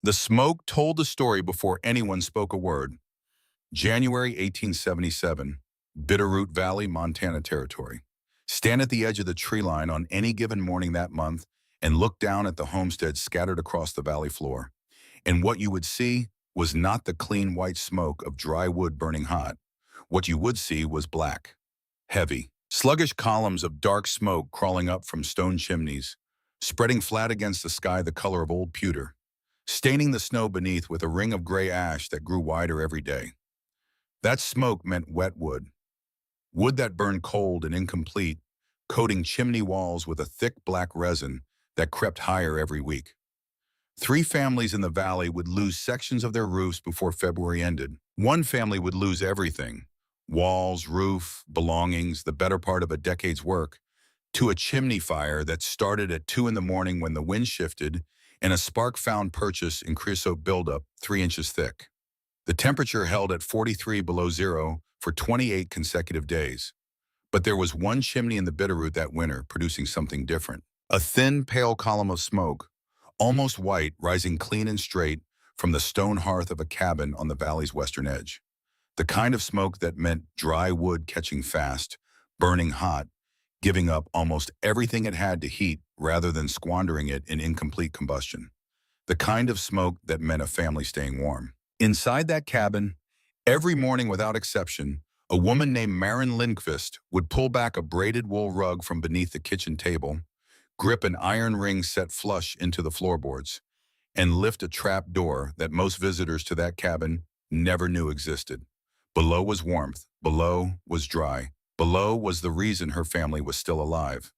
The smoke told the story before anyone spoke a word. January 1877, Bitterroot Valley, Montana Territory. Stand at the edge of the tree line on any given morning that month and look down at the homesteads scattered across the valley floor. And what you would see was not the clean white smoke of dry wood burning hot. What you would see was black, heavy, sluggish columns of dark smoke crawling up from stone chimneys, spreading flat against the sky the color of old pewter, staining the snow beneath with a ring of gray ash that grew wider every day. That smoke meant wet wood, wood that burned cold and incomplete, coating chimney walls with a thick black resin that crept higher every week. 3 families in the valley would lose sections of their roofs before February ended. One family would lose everything: walls, roof, belongings, the better part of a decade's work, to a chimney fire that started at 2 in the morning when the wind shifted and a spark found purchase in creosote buildup 3 inches thick. The temperature held at 43 below zero for 28 consecutive days. But there was one chimney in the Bitterroot that winter producing something different. A thin, pale column of smoke, almost white, rising clean and straight from the stone hearth of a cabin on the valley's western edge. The kind of smoke that meant dry wood catching fast, burning hot, giving up almost everything it had to heat rather than squandering it in incomplete combustion. The kind of smoke that meant a family staying warm. Inside that cabin, every morning without exception, a woman named Maren Lindqvist would pull back a braided wool rug from beneath the kitchen table, grip an iron ring set flush into the floorboards, and lift a trap door that most visitors to that cabin never knew existed. Below was warmth, below was dry, below was the reason her family was still alive.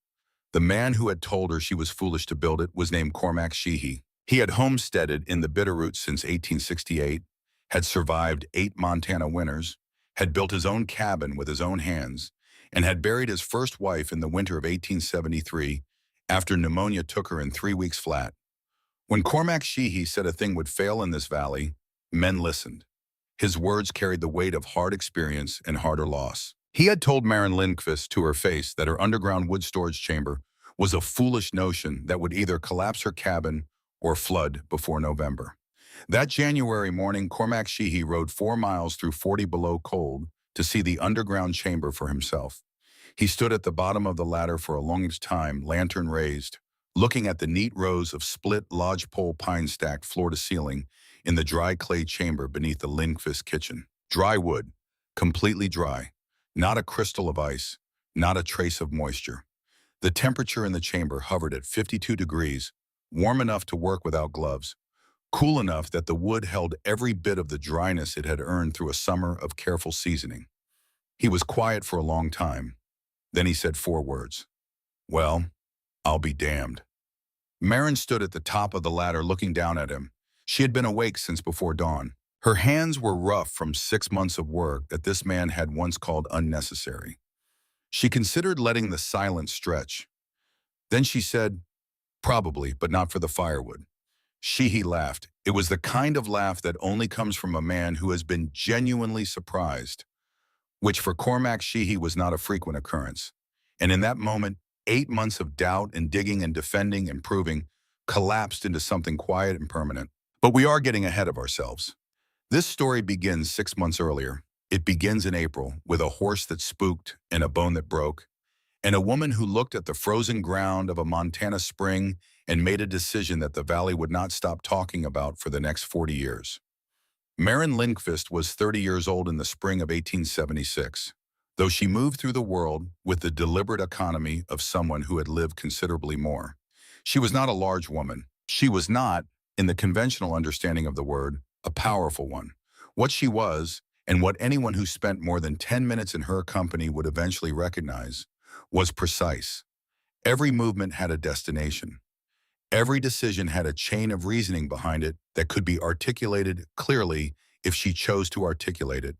The man who had told her she was foolish to build it was named Cormac Sheehy. He had homesteaded in the Bitterroot since 1868, had survived 8 Montana winters, had built his own cabin with his own hands, and had buried his first wife in the winter of 1873 after pneumonia took her in 3 weeks flat. When Cormac Sheehy said a thing would fail in this valley, men listened. His words carried the weight of hard experience and harder loss. He had told Maren Lindqvist to her face that her underground wood storage chamber was a foolish notion that would either collapse her cabin or flood before November. That January morning, Cormac Sheehy rode 4 miles through 40 below cold to see the underground chamber for himself. He stood at the bottom of the ladder for a long time, lantern raised, looking at the neat rows of split lodgepole pines stacked floor to ceiling in the dry clay chamber beneath the Lindqvist kitchen. Dry wood, completely dry, not a crystal of ice, not a trace of moisture. The temperature in the chamber hovered at 52 degrees, warm enough to work without gloves, cool enough that the wood held every bit of the dryness it had earned through a summer of careful seasoning. He was quiet for a long time. Then he said 4 words. "Well, I'll be damned." Maren stood at the top of the ladder looking down at him. She had been awake since before dawn. Her hands were rough from 6 months of work that this man had once called unnecessary. She considered letting the silence stretch. Then she said, "Probably, but not for the firewood." Sheehy laughed. It was the kind of laugh that only comes from a man who has been genuinely surprised, which for Cormac Sheehy was not a frequent occurrence. And in that moment, 8 months of doubt and digging and defending and proving collapsed into something quiet and permanent. But we are getting ahead of ourselves. This story begins 6 months earlier. It begins in April with a horse that spooked and a bone that broke, and a woman who looked at the frozen ground of a Montana spring and made a decision that the valley would not stop talking about for the next 40 years. Maren Lindqvist was 30 years old in the spring of 1876, though she moved through the world with the deliberate economy of someone who had lived considerably more. She was not a large woman. She was not, in the conventional understanding of the word, a powerful one. What she was, and what anyone who spent more than 10 minutes in her company would eventually recognize, was precise. Every movement had a destination. Every decision had a chain of reasoning behind it that could be articulated clearly if she chose to articulate it,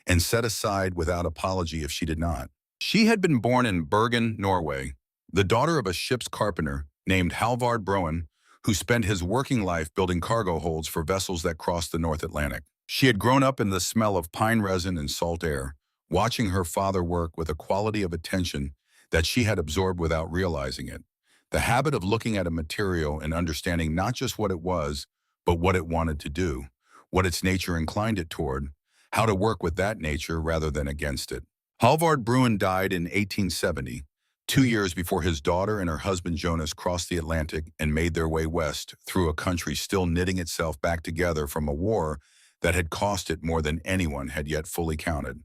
and set aside without apology if she did not. She had been born in Bergen, Norway, the daughter of a ship's carpenter named Halvard Broen, who spent his working life building cargo holds for vessels that crossed the North Atlantic. She had grown up in the smell of pine resin and salt air, watching her father work with a quality of attention that she had absorbed without realizing it. The habit of looking at a material and understanding not just what it was, but what it wanted to do, what its nature inclined it toward, how to work with that nature rather than against it. Halvard Bruin died in 1870, 2 years before his daughter and her husband Jonas crossed the Atlantic and made their way west through a country still knitting itself back together from a war that had cost it more than anyone had yet fully counted.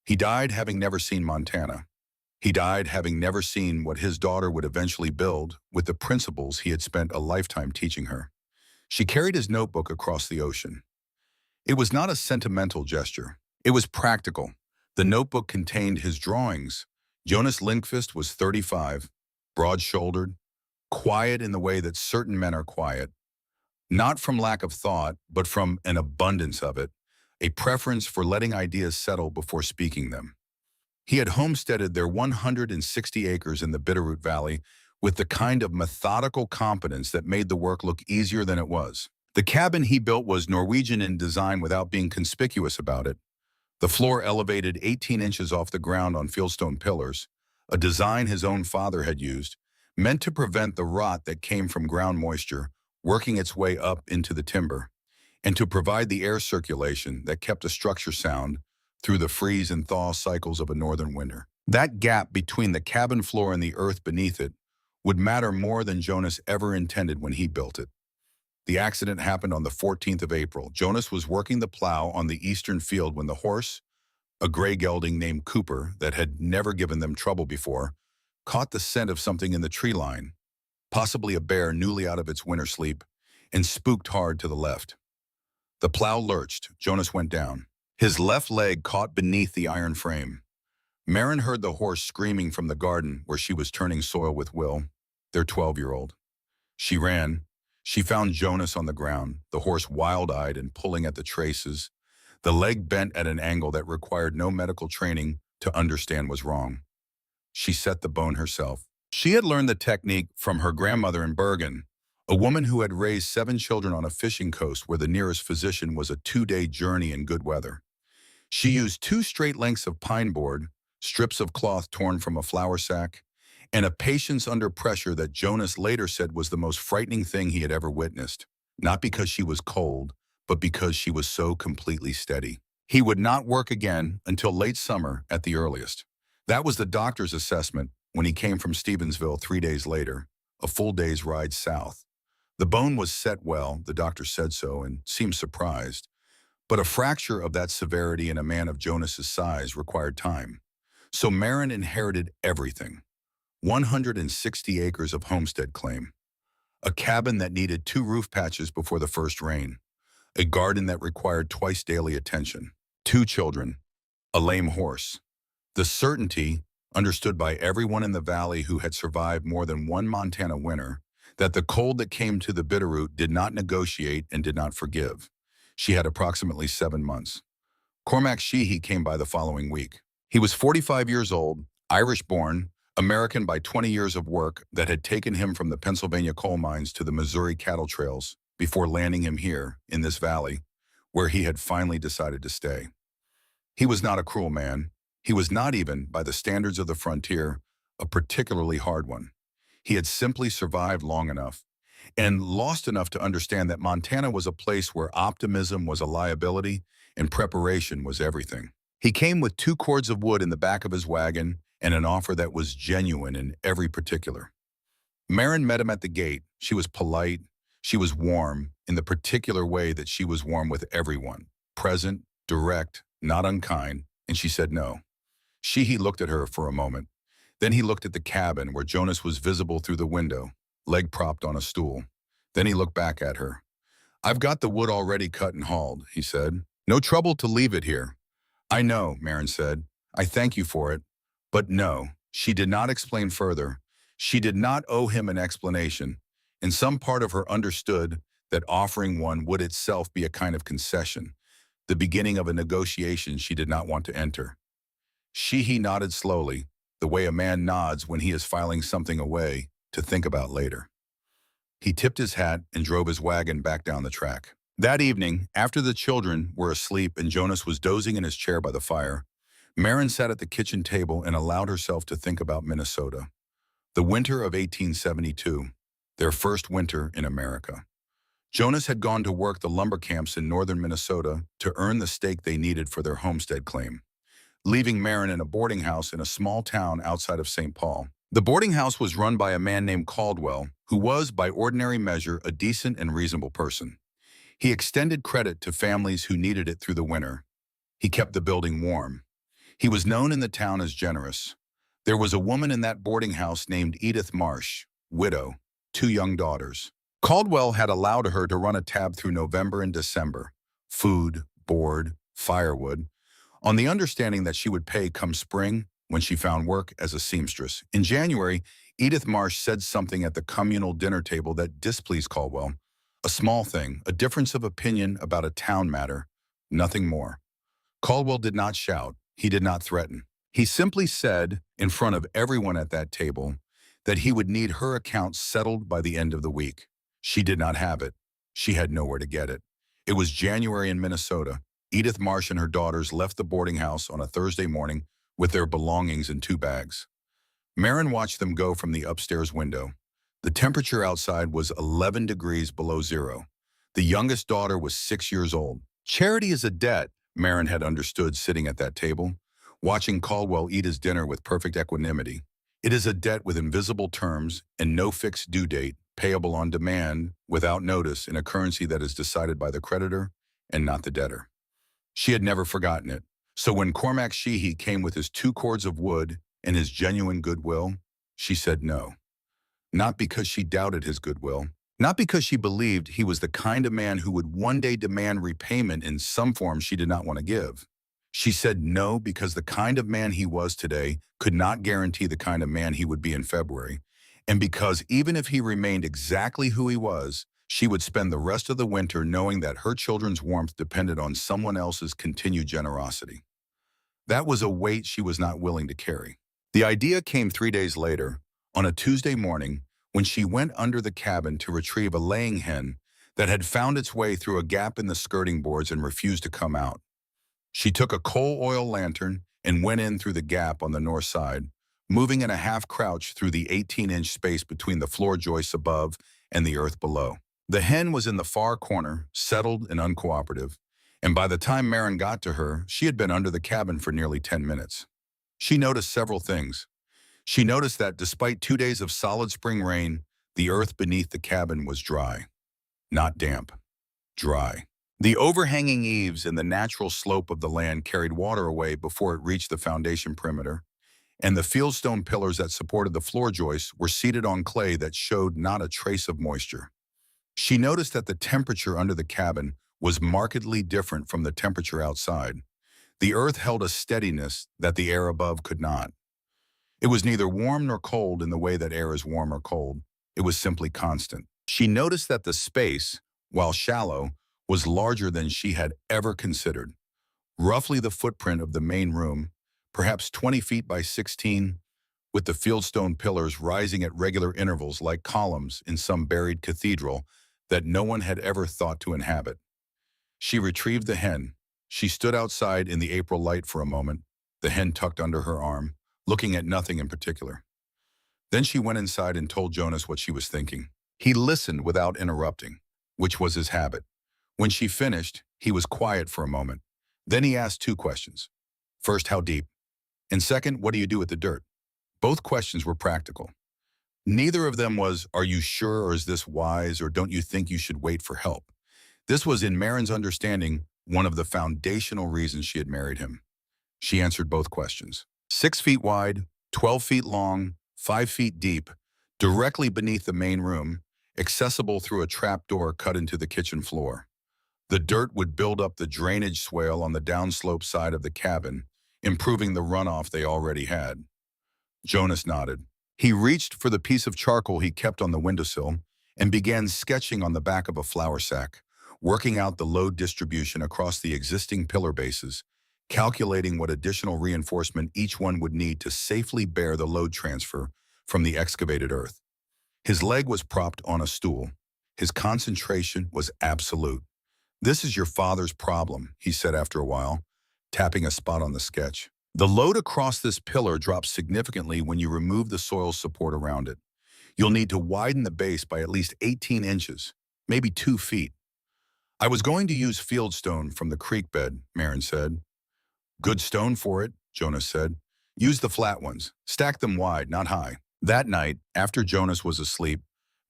He died having never seen Montana. He died having never seen what his daughter would eventually build with the principles he had spent a lifetime teaching her. She carried his notebook across the ocean. It was not a sentimental gesture. It was practical. The notebook contained his drawings. Jonas Lindqvist was 35, broad-shouldered, quiet in the way that certain men are quiet, not from lack of thought, but from an abundance of it, a preference for letting ideas settle before speaking them. He had homesteaded their 160 acres in the Bitterroot Valley with the kind of methodical competence that made the work look easier than it was. The cabin he built was Norwegian in design without being conspicuous about it. The floor elevated 18 inches off the ground on fieldstone pillars, a design his own father had used, meant to prevent the rot that came from ground moisture working its way up into the timber, and to provide the air circulation that kept the structure sound through the freeze and thaw cycles of a northern winter. That gap between the cabin floor and the earth beneath it would matter more than Jonas ever intended when he built it. The accident happened on the 14th of April. Jonas was working the plow on the eastern field when the horse, a gray gelding named Cooper that had never given them trouble before, caught the scent of something in the tree line, possibly a bear newly out of its winter sleep, and spooked hard to the left. The plow lurched. Jonas went down. His left leg caught beneath the iron frame. Maren heard the horse screaming from the garden where she was turning soil with Will, their 12-year-old. She ran. She found Jonas on the ground, the horse wild-eyed and pulling at the traces, the leg bent at an angle that required no medical training to understand was wrong. She set the bone herself. She had learned the technique from her grandmother in Bergen, a woman who had raised 7 children on a fishing coast where the nearest physician was a 2-day journey in good weather. She used 2 straight lengths of pine board, strips of cloth torn from a flour sack, and a patience under pressure that Jonas later said was the most frightening thing he had ever witnessed, not because she was cold, but because she was so completely steady. He would not work again until late summer at the earliest. That was the doctor's assessment when he came from Stevensville 3 days later, a full day's ride south. The bone was set well, the doctor said so, and seemed surprised. But a fracture of that severity in a man of Jonas's size required time. So Maren inherited everything. 160 acres of homestead claim. A cabin that needed 2 roof patches before the first rain. A garden that required twice daily attention. 2 children. A lame horse. The certainty, understood by everyone in the valley who had survived more than one Montana winter, that the cold that came to the Bitterroot did not negotiate and did not forgive. She had approximately 7 months. Cormac Sheehy came by the following week. He was 45 years old, Irish-born, American by 20 years of work that had taken him from the Pennsylvania coal mines to the Missouri cattle trails before landing him here, in this valley, where he had finally decided to stay. He was not a cruel man. He was not even, by the standards of the frontier, a particularly hard one. He had simply survived long enough and lost enough to understand that Montana was a place where optimism was a liability and preparation was everything. He came with 2 cords of wood in the back of his wagon and an offer that was genuine in every particular. Maren met him at the gate. She was polite. She was warm in the particular way that she was warm with everyone. Present, direct, not unkind, and she said no. Sheehy looked at her for a moment. Then he looked at the cabin where Jonas was visible through the window, leg propped on a stool. Then he looked back at her. "I've got the wood already cut and hauled," he said. "No trouble to leave it here." "I know," Maren said. "I thank you for it." But no, she did not explain further. She did not owe him an explanation, and some part of her understood that offering one would itself be a kind of concession, the beginning of a negotiation she did not want to enter. Sheehy nodded slowly, the way a man nods when he is filing something away to think about later. He tipped his hat and drove his wagon back down the track. That evening, after the children were asleep and Jonas was dozing in his chair by the fire, Maren sat at the kitchen table and allowed herself to think about Minnesota. The winter of 1872, their first winter in America. Jonas had gone to work the lumber camps in northern Minnesota to earn the stake they needed for their homestead claim, leaving Maren in a boarding house in a small town outside of St. Paul. The boarding house was run by a man named Caldwell, who was, by ordinary measure, a decent and reasonable person. He extended credit to families who needed it through the winter. He kept the building warm. He was known in the town as generous. There was a woman in that boarding house named Edith Marsh, widow, 2 young daughters. Caldwell had allowed her to run a tab through November and December, food, board, firewood, on the understanding that she would pay come spring when she found work as a seamstress. In January, Edith Marsh said something at the communal dinner table that displeased Caldwell. A small thing, a difference of opinion about a town matter, nothing more. Caldwell did not shout. He did not threaten. He simply said, in front of everyone at that table, that he would need her account settled by the end of the week. She did not have it. She had nowhere to get it. It was January in Minnesota. Edith Marsh and her daughters left the boarding house on a Thursday morning with their belongings in 2 bags. Maren watched them go from the upstairs window. The temperature outside was 11 degrees below zero. The youngest daughter was 6 years old. Charity is a debt, Maren had understood sitting at that table, watching Caldwell eat his dinner with perfect equanimity. It is a debt with invisible terms and no fixed due date, payable on demand, without notice, in a currency that is decided by the creditor and not the debtor. She had never forgotten it. So when Cormac Sheehy came with his 2 cords of wood and his genuine goodwill, she said no. Not because she doubted his goodwill, not because she believed he was the kind of man who would one day demand repayment in some form she did not want to give. She said no because the kind of man he was today could not guarantee the kind of man he would be in February, and because even if he remained exactly who he was, she would spend the rest of the winter knowing that her children's warmth depended on someone else's continued generosity. That was a weight she was not willing to carry. The idea came 3 days later, on a Tuesday morning, when she went under the cabin to retrieve a laying hen that had found its way through a gap in the skirting boards and refused to come out. She took a coal oil lantern and went in through the gap on the north side, moving in a half crouch through the 18-inch space between the floor joists above and the earth below. The hen was in the far corner, settled and uncooperative, and by the time Maren got to her, she had been under the cabin for nearly 10 minutes. She noticed several things. She noticed that despite 2 days of solid spring rain, the earth beneath the cabin was dry. Not damp. Dry. The overhanging eaves and the natural slope of the land carried water away before it reached the foundation perimeter, and the fieldstone pillars that supported the floor joists were seated on clay that showed not a trace of moisture. She noticed that the temperature under the cabin was markedly different from the temperature outside. The earth held a steadiness that the air above could not. It was neither warm nor cold in the way that air is warm or cold. It was simply constant. She noticed that the space, while shallow, was larger than she had ever considered. Roughly the footprint of the main room, perhaps 20 feet by 16, with the fieldstone pillars rising at regular intervals like columns in some buried cathedral that no one had ever thought to inhabit. She retrieved the hen. She stood outside in the April light for a moment, the hen tucked under her arm, looking at nothing in particular. Then she went inside and told Jonas what she was thinking. He listened without interrupting, which was his habit. When she finished, he was quiet for a moment. Then he asked 2 questions. First, how deep? And second, what do you do with the dirt? Both questions were practical. Neither of them was, are you sure, or is this wise, or don't you think you should wait for help? This was, in Maren's understanding, one of the foundational reasons she had married him. She answered both questions. 6 feet wide, 12 feet long, 5 feet deep, directly beneath the main room, accessible through a trap door cut into the kitchen floor. The dirt would build up the drainage swale on the downslope side of the cabin, improving the runoff they already had. Jonas nodded. He reached for the piece of charcoal he kept on the windowsill and began sketching on the back of a flour sack, working out the load distribution across the existing pillar bases, calculating what additional reinforcement each one would need to safely bear the load transfer from the excavated earth. His leg was propped on a stool. His concentration was absolute. This is your father's problem, he said after a while, tapping a spot on the sketch. The load across this pillar drops significantly when you remove the soil support around it. You'll need to widen the base by at least 18 inches. maybe 2 feet. I was going to use field stone from the creek bed, Marin said. Good stone for it, Jonas said. Use the flat ones. Stack them wide, not high. That night, after Jonas was asleep,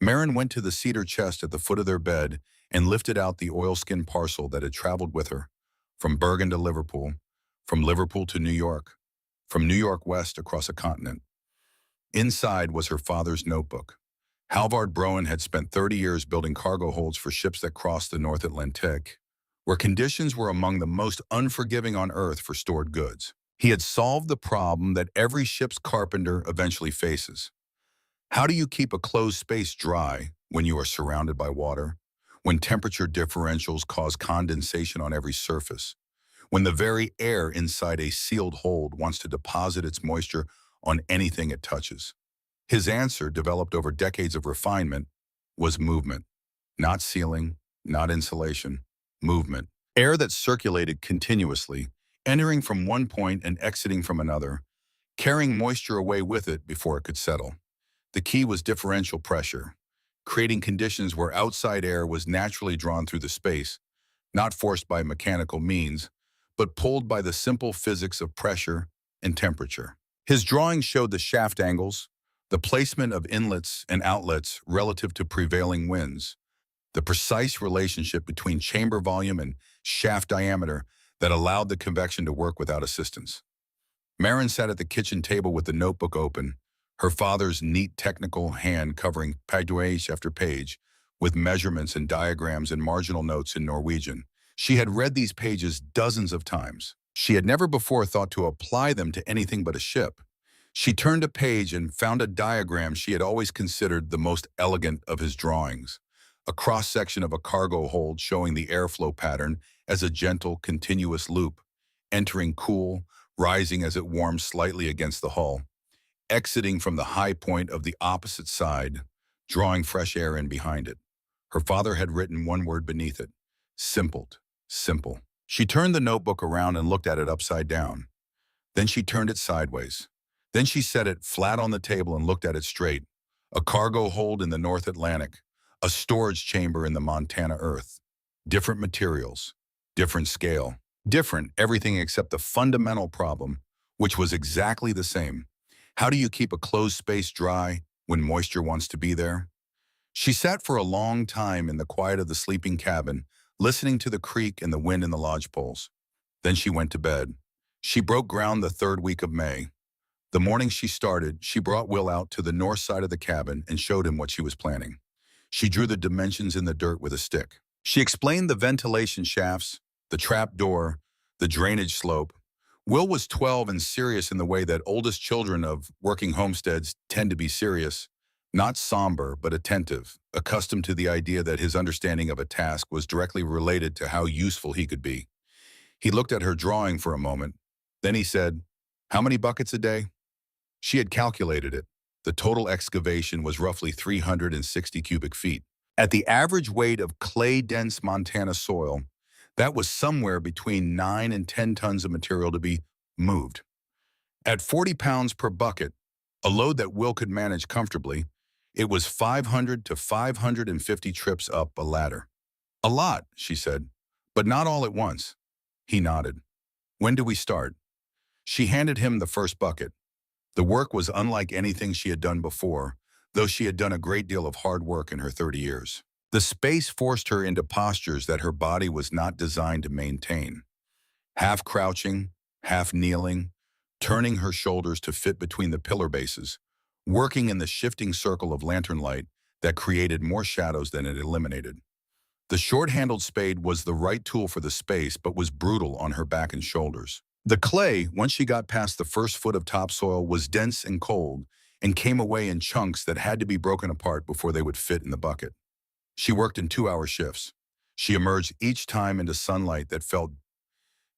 Marin went to the cedar chest at the foot of their bed and lifted out the oilskin parcel that had traveled with her, from Bergen to Liverpool, from Liverpool to New York, from New York west across a continent. Inside was her father's notebook. Halvard Broen had spent 30 years building cargo holds for ships that crossed the North Atlantic, where conditions were among the most unforgiving on Earth for stored goods. He had solved the problem that every ship's carpenter eventually faces. How do you keep a closed space dry when you are surrounded by water? When temperature differentials cause condensation on every surface? When the very air inside a sealed hold wants to deposit its moisture on anything it touches? His answer, developed over decades of refinement, was movement. Not sealing, not insulation, movement. Air that circulated continuously, entering from one point and exiting from another, carrying moisture away with it before it could settle. The key was differential pressure, creating conditions where outside air was naturally drawn through the space, not forced by mechanical means, but pulled by the simple physics of pressure and temperature. His drawings showed the shaft angles, the placement of inlets and outlets relative to prevailing winds, the precise relationship between chamber volume and shaft diameter that allowed the convection to work without assistance. Marin sat at the kitchen table with the notebook open, her father's neat technical hand covering page after page, with measurements and diagrams and marginal notes in Norwegian. She had read these pages dozens of times. She had never before thought to apply them to anything but a ship. She turned a page and found a diagram she had always considered the most elegant of his drawings, a cross-section of a cargo hold showing the airflow pattern as a gentle, continuous loop, entering cool, rising as it warmed slightly against the hull, exiting from the high point of the opposite side, drawing fresh air in behind it. Her father had written one word beneath it: simpled, simple. She turned the notebook around and looked at it upside down. Then she turned it sideways. Then she set it flat on the table and looked at it straight. A cargo hold in the North Atlantic, a storage chamber in the Montana earth. Different materials, different scale, different everything except the fundamental problem, which was exactly the same. How do you keep a closed space dry when moisture wants to be there? She sat for a long time in the quiet of the sleeping cabin, listening to the creak and the wind in the lodgepoles. Then she went to bed. She broke ground the third week of May. The morning she started, she brought Will out to the north side of the cabin and showed him what she was planning. She drew the dimensions in the dirt with a stick. She explained the ventilation shafts, the trap door, the drainage slope. Will was 12 and serious in the way that oldest children of working homesteads tend to be serious, not somber but attentive, accustomed to the idea that his understanding of a task was directly related to how useful he could be. He looked at her drawing for a moment. Then he said, "How many buckets a day?" She had calculated it. The total excavation was roughly 360 cubic feet. At the average weight of clay-dense Montana soil, that was somewhere between 9 and 10 tons of material to be moved. At 40 pounds per bucket, a load that Will could manage comfortably, it was 500 to 550 trips up a ladder. "A lot," she said, "but not all at once." He nodded. "When do we start?" She handed him the first bucket. The work was unlike anything she had done before, though she had done a great deal of hard work in her 30 years. The space forced her into postures that her body was not designed to maintain. Half crouching, half kneeling, turning her shoulders to fit between the pillar bases, working in the shifting circle of lantern light that created more shadows than it eliminated. The short-handled spade was the right tool for the space, but was brutal on her back and shoulders. The clay, once she got past the first foot of topsoil, was dense and cold and came away in chunks that had to be broken apart before they would fit in the bucket. She worked in 2-hour shifts. She emerged each time into sunlight that felt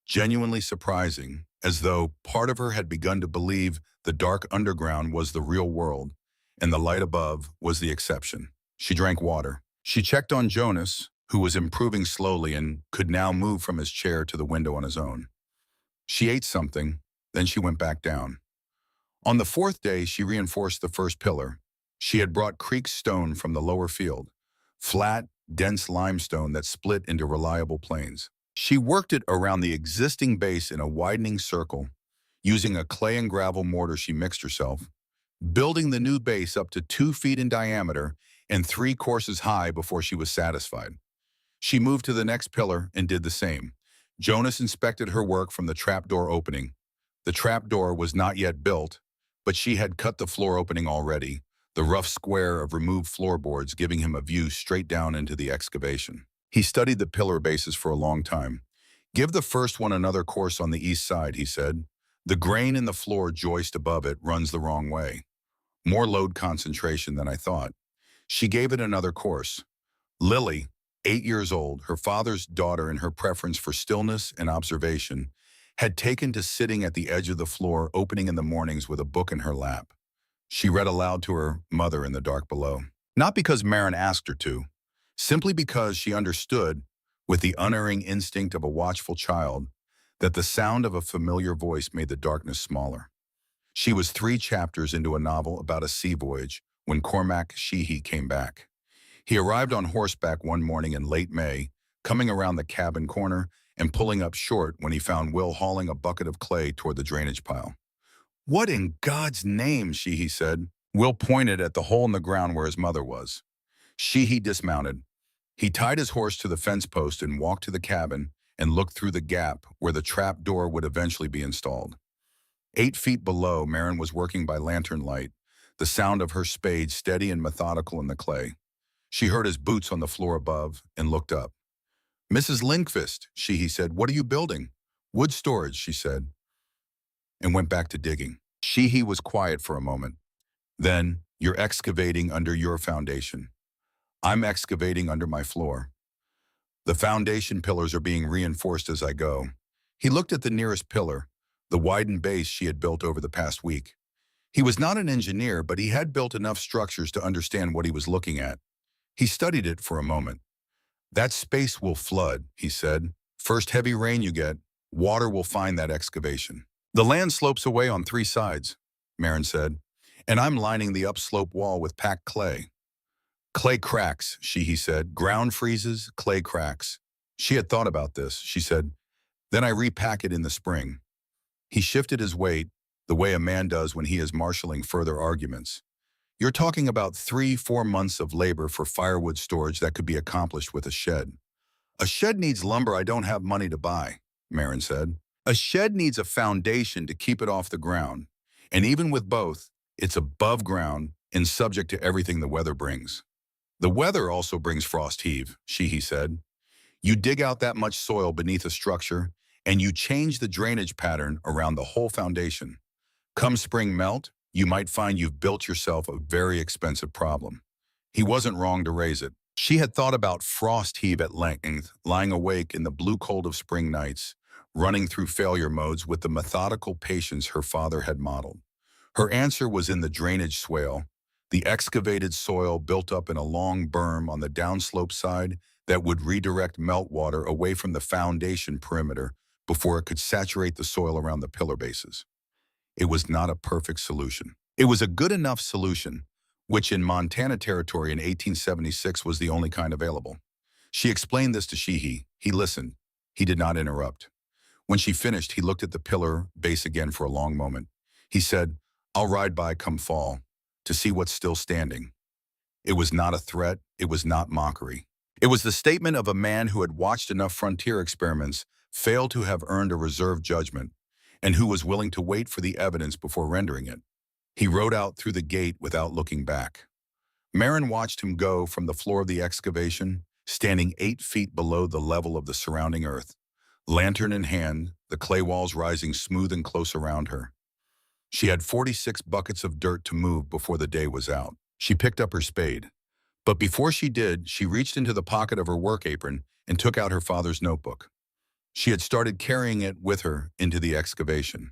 genuinely surprising, as though part of her had begun to believe the dark underground was the real world and the light above was the exception. She drank water. She checked on Jonas, who was improving slowly and could now move from his chair to the window on his own. She ate something, then she went back down. On the 4th day, she reinforced the first pillar. She had brought creek stone from the lower field, flat, dense limestone that split into reliable planes. She worked it around the existing base in a widening circle, using a clay and gravel mortar she mixed herself, building the new base up to 2 feet in diameter and 3 courses high before she was satisfied. She moved to the next pillar and did the same. Jonas inspected her work from the trapdoor opening. The trapdoor was not yet built, but she had cut the floor opening already, the rough square of removed floorboards giving him a view straight down into the excavation. He studied the pillar bases for a long time. "Give the first one another course on the east side," he said. "The grain in the floor joist above it runs the wrong way. More load concentration than I thought." She gave it another course. Lily, 8 years old, her father's daughter in her preference for stillness and observation, had taken to sitting at the edge of the floor opening in the mornings with a book in her lap. She read aloud to her mother in the dark below. Not because Marin asked her to, simply because she understood, with the unerring instinct of a watchful child, that the sound of a familiar voice made the darkness smaller. She was 3 chapters into a novel about a sea voyage when Cormac Sheehy came back. He arrived on horseback one morning in late May, coming around the cabin corner and pulling up short when he found Will hauling a bucket of clay toward the drainage pile. "What in God's name?" Sheehy said. Will pointed at the hole in the ground where his mother was. Sheehy dismounted. He tied his horse to the fence post and walked to the cabin and looked through the gap where the trap door would eventually be installed. 8 feet below, Marin was working by lantern light, the sound of her spade steady and methodical in the clay. She heard his boots on the floor above and looked up. "Mrs. Lindqvist," Sheehy said, "what are you building?" "Wood storage," she said, and went back to digging. Sheehy was quiet for a moment. "Then, you're excavating under your foundation. I'm excavating under my floor. The foundation pillars are being reinforced as I go." He looked at the nearest pillar, the widened base she had built over the past week. He was not an engineer, but he had built enough structures to understand what he was looking at. He studied it for a moment. "That space will flood," he said. "First heavy rain you get, water will find that excavation." "The land slopes away on 3 sides," Marin said, "and I'm lining the upslope wall with packed clay." "Clay cracks," Sheehy said. "Ground freezes, clay cracks." She had thought about this. She said, "Then I repack it in the spring." He shifted his weight, the way a man does when he is marshaling further arguments. "You're talking about 3-4 months of labor for firewood storage that could be accomplished with a shed." "A shed needs lumber I don't have money to buy," Marin said. "A shed needs a foundation to keep it off the ground. And even with both, it's above ground and subject to everything the weather brings." "The weather also brings frost heave," Sheehy said. "You dig out that much soil beneath a structure, and you change the drainage pattern around the whole foundation. Come spring melt, you might find you've built yourself a very expensive problem." He wasn't wrong to raise it. She had thought about frost heave at length, lying awake in the blue cold of spring nights, running through failure modes with the methodical patience her father had modeled. Her answer was in the drainage swale, the excavated soil built up in a long berm on the downslope side that would redirect meltwater away from the foundation perimeter before it could saturate the soil around the pillar bases. It was not a perfect solution. It was a good enough solution, which in Montana territory in 1876 was the only kind available. She explained this to Sheehy. He listened. He did not interrupt. When she finished, he looked at the pillar base again for a long moment. He said, "I'll ride by come fall to see what's still standing." It was not a threat. It was not mockery. It was the statement of a man who had watched enough frontier experiments fail to have earned a reserved judgment, and who was willing to wait for the evidence before rendering it. He rode out through the gate without looking back. Marin watched him go from the floor of the excavation, standing 8 feet below the level of the surrounding earth, lantern in hand, the clay walls rising smooth and close around her. She had 46 buckets of dirt to move before the day was out. She picked up her spade. But before she did, she reached into the pocket of her work apron and took out her father's notebook. She had started carrying it with her into the excavation.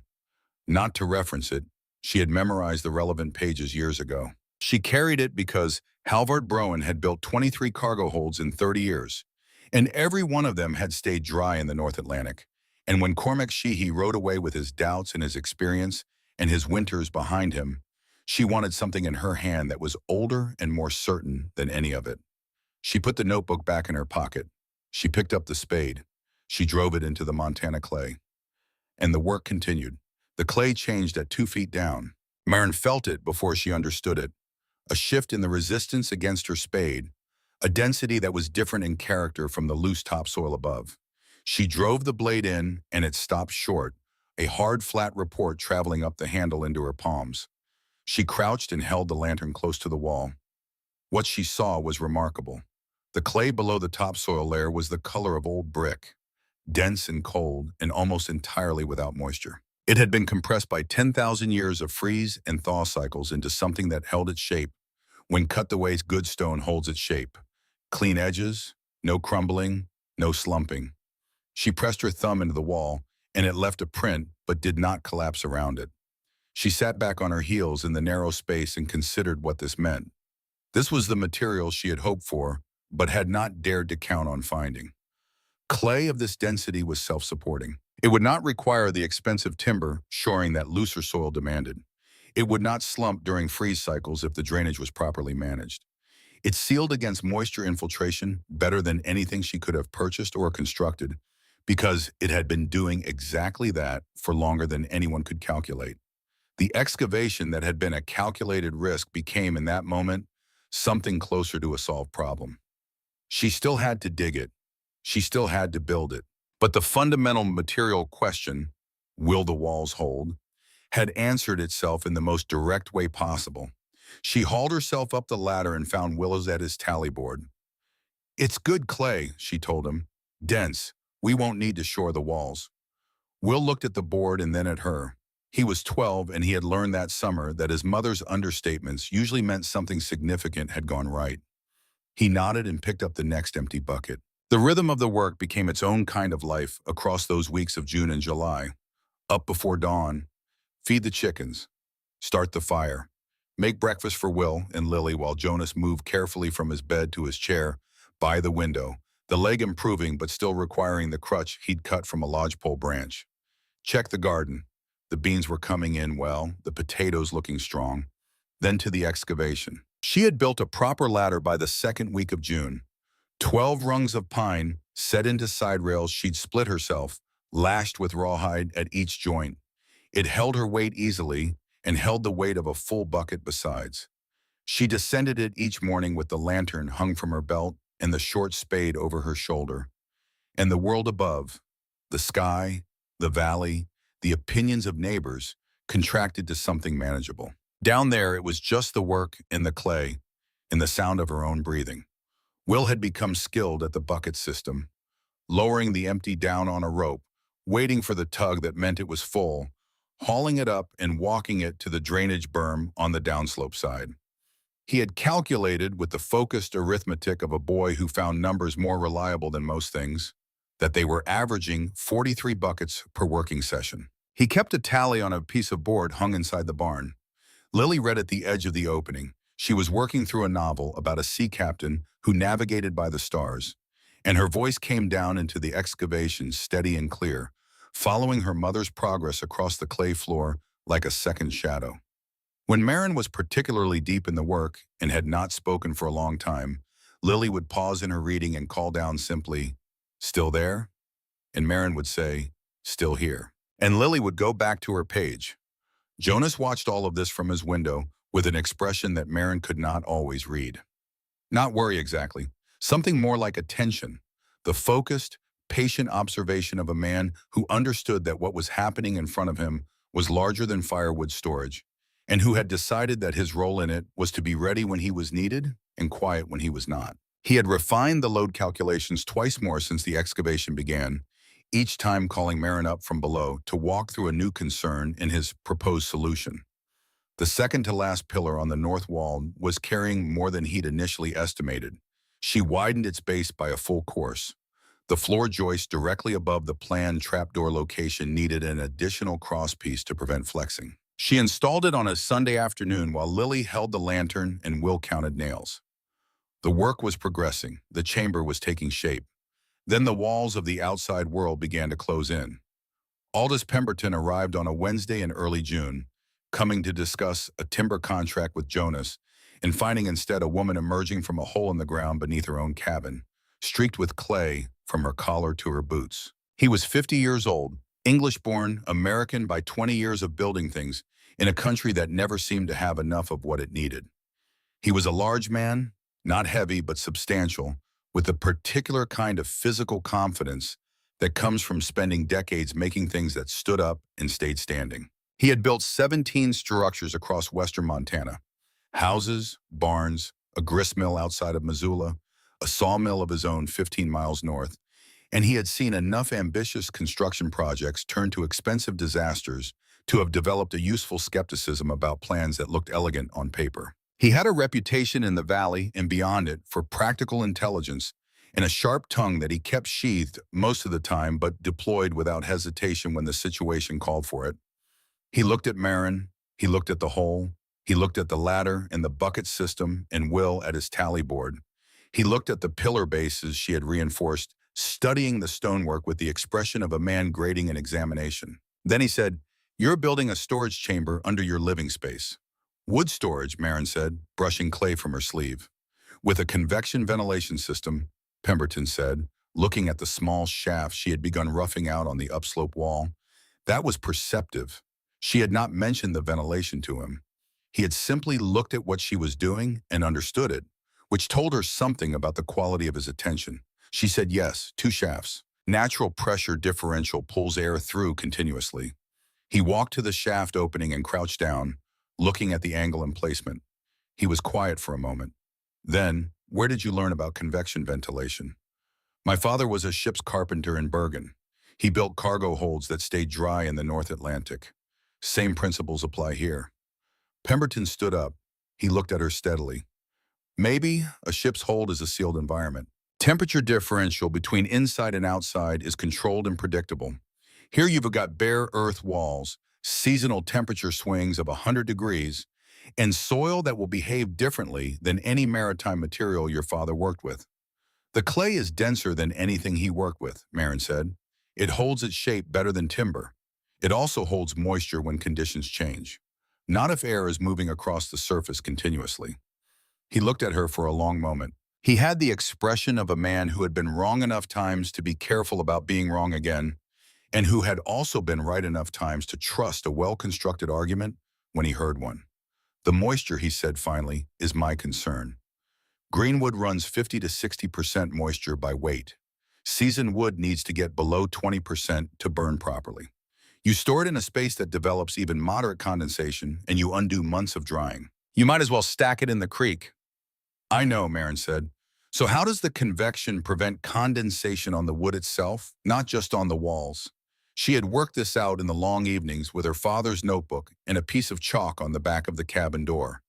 Not to reference it, she had memorized the relevant pages years ago. She carried it because Halvard Broen had built 23 cargo holds in 30 years, and every one of them had stayed dry in the North Atlantic. And when Cormac Sheehy rode away with his doubts and his experience and his winters behind him, she wanted something in her hand that was older and more certain than any of it. She put the notebook back in her pocket. She picked up the spade. She drove it into the Montana clay. And the work continued. The clay changed at 2 feet down. Marin felt it before she understood it. A shift in the resistance against her spade, a density that was different in character from the loose topsoil above. She drove the blade in, and it stopped short, a hard, flat report traveling up the handle into her palms. She crouched and held the lantern close to the wall. What she saw was remarkable. The clay below the topsoil layer was the color of old brick, dense and cold, and almost entirely without moisture. It had been compressed by 10,000 years of freeze and thaw cycles into something that held its shape. When cut the way good stone holds its shape. Clean edges, no crumbling, no slumping. She pressed her thumb into the wall, and it left a print but did not collapse around it. She sat back on her heels in the narrow space and considered what this meant. This was the material she had hoped for, but had not dared to count on finding. Clay of this density was self-supporting. It would not require the expensive timber shoring that looser soil demanded. It would not slump during freeze cycles if the drainage was properly managed. It sealed against moisture infiltration better than anything she could have purchased or constructed, because it had been doing exactly that for longer than anyone could calculate. The excavation that had been a calculated risk became, in that moment, something closer to a solved problem. She still had to dig it. She still had to build it. But the fundamental material question, will the walls hold, had answered itself in the most direct way possible. She hauled herself up the ladder and found Willows at his tally board. "It's good clay," she told him. "Dense. We won't need to shore the walls." Will looked at the board and then at her. He was 12, and he had learned that summer that his mother's understatements usually meant something significant had gone right. He nodded and picked up the next empty bucket. The rhythm of the work became its own kind of life across those weeks of June and July. Up before dawn, feed the chickens, start the fire, make breakfast for Will and Lily while Jonas moved carefully from his bed to his chair by the window, the leg improving but still requiring the crutch he'd cut from a lodgepole branch. Check the garden. The beans were coming in well, the potatoes looking strong. Then to the excavation. She had built a proper ladder by the second week of June. 12 rungs of pine set into side rails she'd split herself, lashed with rawhide at each joint. It held her weight easily and held the weight of a full bucket besides. She descended it each morning with the lantern hung from her belt and the short spade over her shoulder. And the world above, the sky, the valley, the opinions of neighbors, contracted to something manageable. Down there, it was just the work and the clay and the sound of her own breathing. Will had become skilled at the bucket system, lowering the empty down on a rope, waiting for the tug that meant it was full, hauling it up and walking it to the drainage berm on the downslope side. He had calculated with the focused arithmetic of a boy who found numbers more reliable than most things, that they were averaging 43 buckets per working session. He kept a tally on a piece of board hung inside the barn. Lily read at the edge of the opening. She was working through a novel about a sea captain who navigated by the stars, and her voice came down into the excavation steady and clear, following her mother's progress across the clay floor like a second shadow. When Marin was particularly deep in the work and had not spoken for a long time, Lily would pause in her reading and call down simply, "Still there?" And Marin would say, "Still here." And Lily would go back to her page. Jonas watched all of this from his window with an expression that Marin could not always read. Not worry exactly, something more like attention, the focused, patient observation of a man who understood that what was happening in front of him was larger than firewood storage, and who had decided that his role in it was to be ready when he was needed and quiet when he was not. He had refined the load calculations twice more since the excavation began, each time calling Marin up from below to walk through a new concern in his proposed solution. The second-to-last pillar on the north wall was carrying more than he'd initially estimated. She widened its base by a full course. The floor joist directly above the planned trapdoor location needed an additional crosspiece to prevent flexing. She installed it on a Sunday afternoon while Lily held the lantern and Will counted nails. The work was progressing. The chamber was taking shape. Then the walls of the outside world began to close in. Aldous Pemberton arrived on a Wednesday in early June, coming to discuss a timber contract with Jonas and finding instead a woman emerging from a hole in the ground beneath her own cabin, streaked with clay from her collar to her boots. He was 50 years old, English-born, American by 20 years of building things in a country that never seemed to have enough of what it needed. He was a large man, not heavy but substantial, with a particular kind of physical confidence that comes from spending decades making things that stood up and stayed standing. He had built 17 structures across western Montana: houses, barns, a gristmill outside of Missoula, a sawmill of his own 15 miles north, and he had seen enough ambitious construction projects turn to expensive disasters to have developed a useful skepticism about plans that looked elegant on paper. He had a reputation in the valley and beyond it for practical intelligence and a sharp tongue that he kept sheathed most of the time but deployed without hesitation when the situation called for it. He looked at Marin, he looked at the hole, he looked at the ladder and the bucket system, and Will at his tally board. He looked at the pillar bases she had reinforced, studying the stonework with the expression of a man grading an examination. Then he said, "You're building a storage chamber under your living space." "Wood storage," Marin said, brushing clay from her sleeve. "With a convection ventilation system," Pemberton said, looking at the small shaft she had begun roughing out on the upslope wall. That was perceptive. She had not mentioned the ventilation to him. He had simply looked at what she was doing and understood it, which told her something about the quality of his attention. She said yes, 2 shafts. Natural pressure differential pulls air through continuously. He walked to the shaft opening and crouched down, looking at the angle and placement. He was quiet for a moment. Then, "Where did you learn about convection ventilation?" "My father was a ship's carpenter in Bergen. He built cargo holds that stayed dry in the North Atlantic. Same principles apply here." Pemberton stood up. He looked at her steadily. "Maybe a ship's hold is a sealed environment. Temperature differential between inside and outside is controlled and predictable. Here you've got bare earth walls, seasonal temperature swings of 100 degrees, and soil that will behave differently than any maritime material your father worked with." "The clay is denser than anything he worked with," Marin said. "It holds its shape better than timber. It also holds moisture when conditions change. Not if air is moving across the surface continuously." He looked at her for a long moment. He had the expression of a man who had been wrong enough times to be careful about being wrong again, and who had also been right enough times to trust a well-constructed argument when he heard one. "The moisture," he said finally, "is my concern. Greenwood runs 50 to 60% moisture by weight. Seasoned wood needs to get below 20% to burn properly. You store it in a space that develops even moderate condensation, and you undo months of drying. You might as well stack it in the creek." "I know," Marin said. "So how does the convection prevent condensation on the wood itself, not just on the walls?" She had worked this out in the long evenings with her father's notebook and a piece of chalk on the back of the cabin door.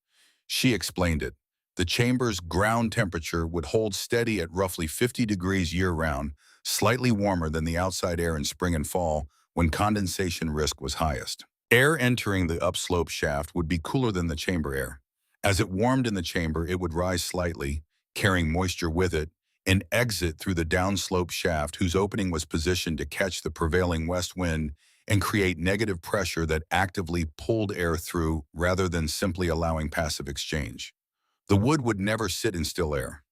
She explained it. The chamber's ground temperature would hold steady at roughly 50 degrees year-round, slightly warmer than the outside air in spring and fall when condensation risk was highest. Air entering the upslope shaft would be cooler than the chamber air. As it warmed in the chamber, it would rise slightly, carrying moisture with it, and exit through the downslope shaft whose opening was positioned to catch the prevailing west wind and create negative pressure that actively pulled air through rather than simply allowing passive exchange. The wood would never sit in still air.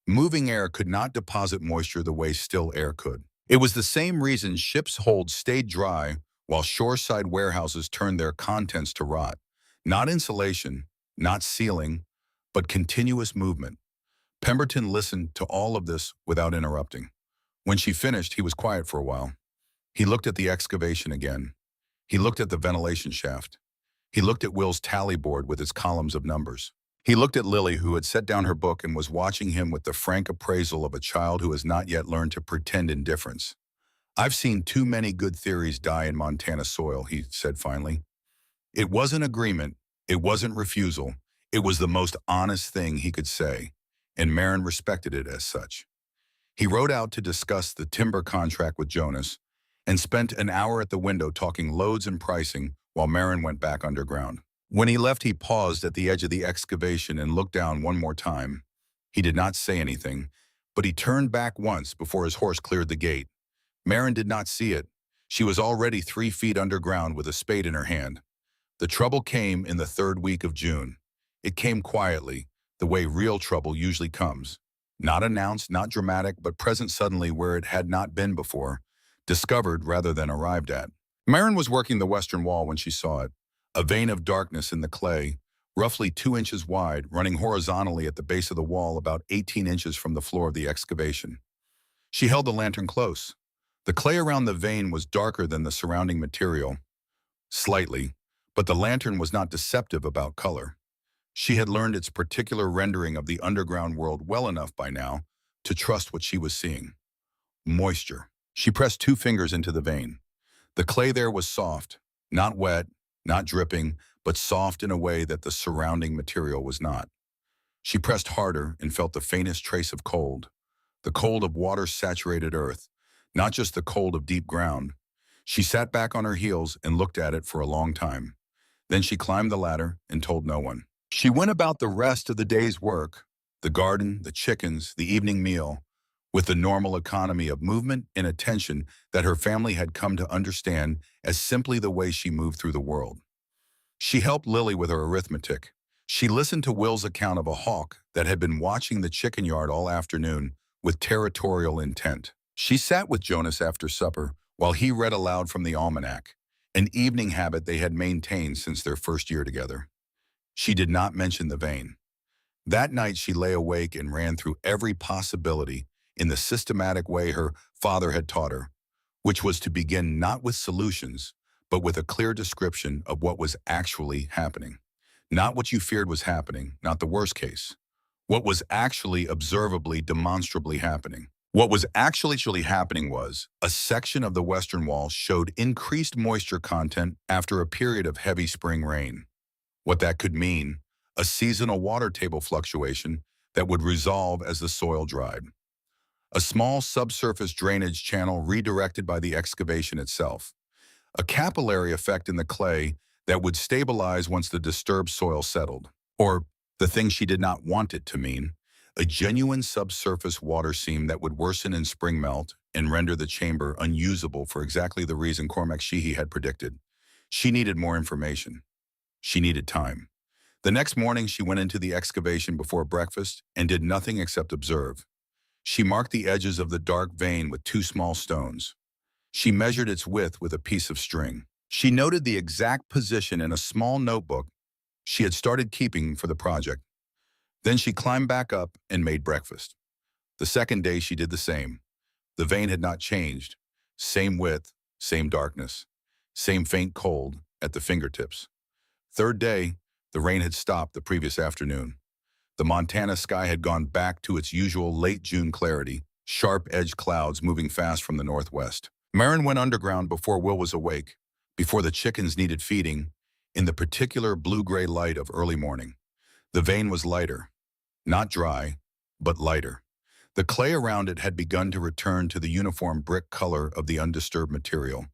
Moving air could not deposit moisture the way still air could. It was the same reason ships' holds stayed dry while shoreside warehouses turned their contents to rot. Not insulation, not sealing, but continuous movement. Pemberton listened to all of this without interrupting. When she finished, he was quiet for a while. He looked at the excavation again. He looked at the ventilation shaft. He looked at Will's tally board with its columns of numbers. He looked at Lily, who had set down her book and was watching him with the frank appraisal of a child who has not yet learned to pretend indifference. "I've seen too many good theories die in Montana soil," he said finally. It wasn't agreement. It wasn't refusal. It was the most honest thing he could say, and Marin respected it as such. He rode out to discuss the timber contract with Jonas and spent an hour at the window talking loads and pricing while Marin went back underground. When he left, he paused at the edge of the excavation and looked down one more time. He did not say anything, but he turned back once before his horse cleared the gate. Marin did not see it. She was already 3 feet underground with a spade in her hand. The trouble came in the 3rd week of June. It came quietly, the way real trouble usually comes. Not announced, not dramatic, but present suddenly where it had not been before, discovered rather than arrived at. Marin was working the western wall when she saw it, a vein of darkness in the clay, roughly 2 inches wide, running horizontally at the base of the wall about 18 inches from the floor of the excavation. She held the lantern close. The clay around the vein was darker than the surrounding material, slightly, but the lantern was not deceptive about color. She had learned its particular rendering of the underground world well enough by now to trust what she was seeing. Moisture. She pressed 2 fingers into the vein. The clay there was soft, not wet, not dripping, but soft in a way that the surrounding material was not. She pressed harder and felt the faintest trace of cold, the cold of water-saturated earth, not just the cold of deep ground. She sat back on her heels and looked at it for a long time. Then she climbed the ladder and told no one. She went about the rest of the day's work, the garden, the chickens, the evening meal, with the normal economy of movement and attention that her family had come to understand as simply the way she moved through the world. She helped Lily with her arithmetic. She listened to Will's account of a hawk that had been watching the chicken yard all afternoon with territorial intent. She sat with Jonas after supper while he read aloud from the almanac, an evening habit they had maintained since their first year together. She did not mention the vein. That night she lay awake and ran through every possibility in the systematic way her father had taught her, which was to begin not with solutions, but with a clear description of what was actually happening. Not what you feared was happening, not the worst case. What was actually observably, demonstrably happening. What was actually happening was a section of the western wall showed increased moisture content after a period of heavy spring rain. What that could mean, a seasonal water table fluctuation that would resolve as the soil dried. A small subsurface drainage channel redirected by the excavation itself. A capillary effect in the clay that would stabilize once the disturbed soil settled. Or, the thing she did not want it to mean, a genuine subsurface water seam that would worsen in spring melt and render the chamber unusable for exactly the reason Cormac Sheehy had predicted. She needed more information. She needed time. The next morning, she went into the excavation before breakfast and did nothing except observe. She marked the edges of the dark vein with 2 small stones. She measured its width with a piece of string. She noted the exact position in a small notebook she had started keeping for the project. Then she climbed back up and made breakfast. The second day, she did the same. The vein had not changed. Same width, same darkness, same faint cold at the fingertips. Third day, the rain had stopped the previous afternoon. The Montana sky had gone back to its usual late June clarity, sharp-edged clouds moving fast from the northwest. Marin went underground before Will was awake, before the chickens needed feeding, in the particular blue-gray light of early morning. The vein was lighter, not dry, but lighter. The clay around it had begun to return to the uniform brick color of the undisturbed material.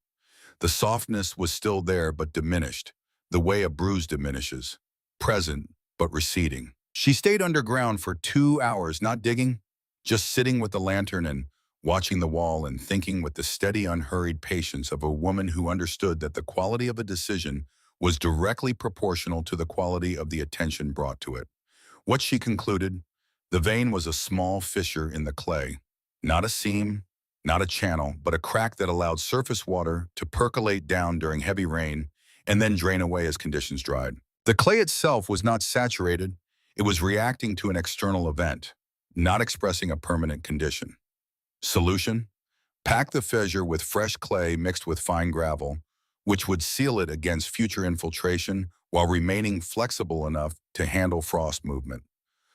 The softness was still there but diminished, the way a bruise diminishes, present but receding. She stayed underground for 2 hours, not digging, just sitting with the lantern and watching the wall and thinking with the steady, unhurried patience of a woman who understood that the quality of a decision was directly proportional to the quality of the attention brought to it. What she concluded, the vein was a small fissure in the clay, not a seam, not a channel, but a crack that allowed surface water to percolate down during heavy rain and then drain away as conditions dried. The clay itself was not saturated. It was reacting to an external event, not expressing a permanent condition. Solution? Pack the fissure with fresh clay mixed with fine gravel, which would seal it against future infiltration while remaining flexible enough to handle frost movement.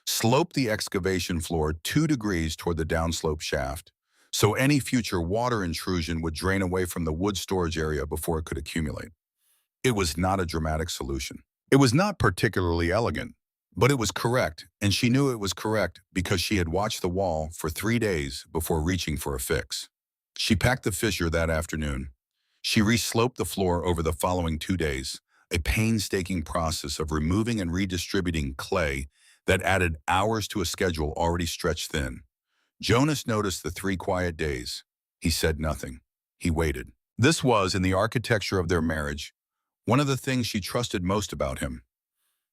Slope the excavation floor 2 degrees toward the downslope shaft, so any future water intrusion would drain away from the wood storage area before it could accumulate. It was not a dramatic solution. It was not particularly elegant, but it was correct, and she knew it was correct because she had watched the wall for 3 days before reaching for a fix. She packed the fissure that afternoon. She resloped the floor over the following 2 days, a painstaking process of removing and redistributing clay that added hours to a schedule already stretched thin. Jonas noticed the 3 quiet days. He said nothing. He waited. This was, in the architecture of their marriage, one of the things she trusted most about him.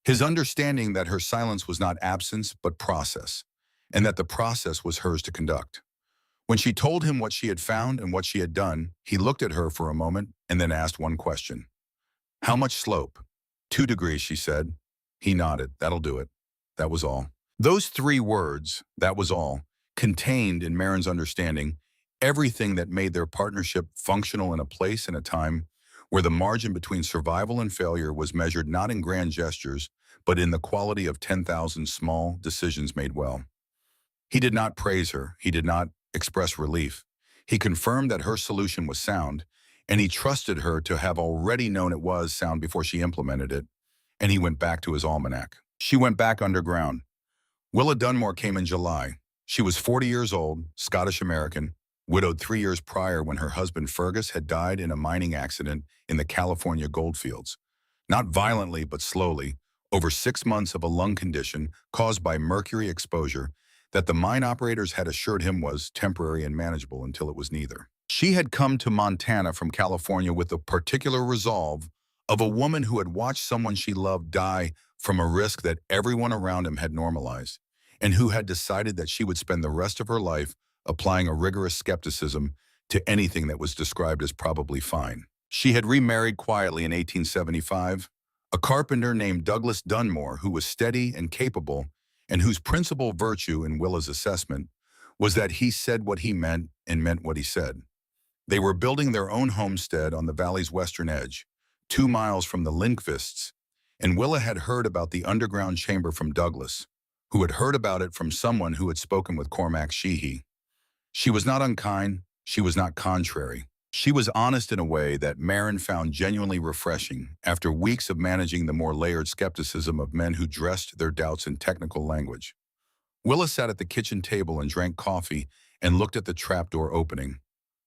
His understanding that her silence was not absence but process, and that the process was hers to conduct. When she told him what she had found and what she had done, he looked at her for a moment and then asked one question. How much slope? 2 degrees, she said. He nodded. That'll do it. That was all. Those 3 words, that was all, contained in Marin's understanding everything that made their partnership functional in a place and a time where the margin between survival and failure was measured not in grand gestures, but in the quality of 10,000 small decisions made well. He did not praise her. He did not express relief. He confirmed that her solution was sound, and he trusted her to have already known it was sound before she implemented it, and he went back to his almanac. She went back underground. Willa Dunmore came in July. She was 40 years old, Scottish-American, widowed 3 years prior when her husband Fergus had died in a mining accident in the California goldfields. Not violently, but slowly, over 6 months of a lung condition caused by mercury exposure that the mine operators had assured him was temporary and manageable until it was neither. She had come to Montana from California with the particular resolve of a woman who had watched someone she loved die from a risk that everyone around him had normalized, and who had decided that she would spend the rest of her life applying a rigorous skepticism to anything that was described as probably fine. She had remarried quietly in 1875, a carpenter named Douglas Dunmore who was steady and capable, and whose principal virtue in Willa's assessment was that he said what he meant and meant what he said. They were building their own homestead on the valley's western edge, 2 miles from the Lindqvists, and Willa had heard about the underground chamber from Douglas, who had heard about it from someone who had spoken with Cormac Sheehy. She was not unkind, she was not contrary. She was honest in a way that Marin found genuinely refreshing after weeks of managing the more layered skepticism of men who dressed their doubts in technical language. Willa sat at the kitchen table and drank coffee and looked at the trapdoor opening.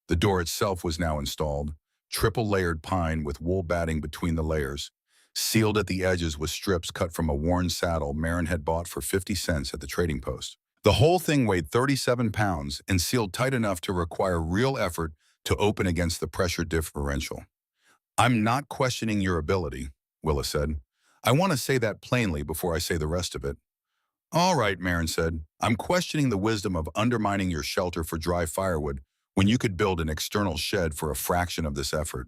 The door itself was now installed, triple-layered pine with wool batting between the layers, sealed at the edges with strips cut from a worn saddle Marin had bought for 50 cents at the trading post. The whole thing weighed 37 pounds and sealed tight enough to require real effort to open against the pressure differential. I'm not questioning your ability, Willa said. I want to say that plainly before I say the rest of it. All right, Marin said. I'm questioning the wisdom of undermining your shelter for dry firewood when you could build an external shed for a fraction of this effort.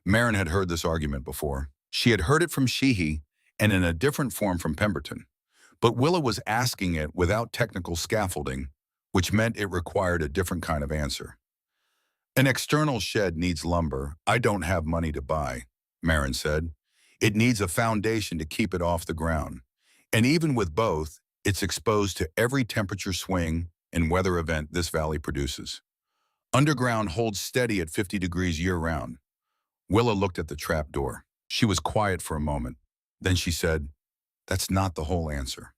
Marin had heard this argument before. She had heard it from Sheehy and in a different form from Pemberton. But Willa was asking it without technical scaffolding, which meant it required a different kind of answer. An external shed needs lumber I don't have money to buy, Marin said. It needs a foundation to keep it off the ground. And even with both, it's exposed to every temperature swing and weather event this valley produces. Underground holds steady at 50 degrees year-round. Willa looked at the trap door. She was quiet for a moment. Then she said, "That's not the whole answer."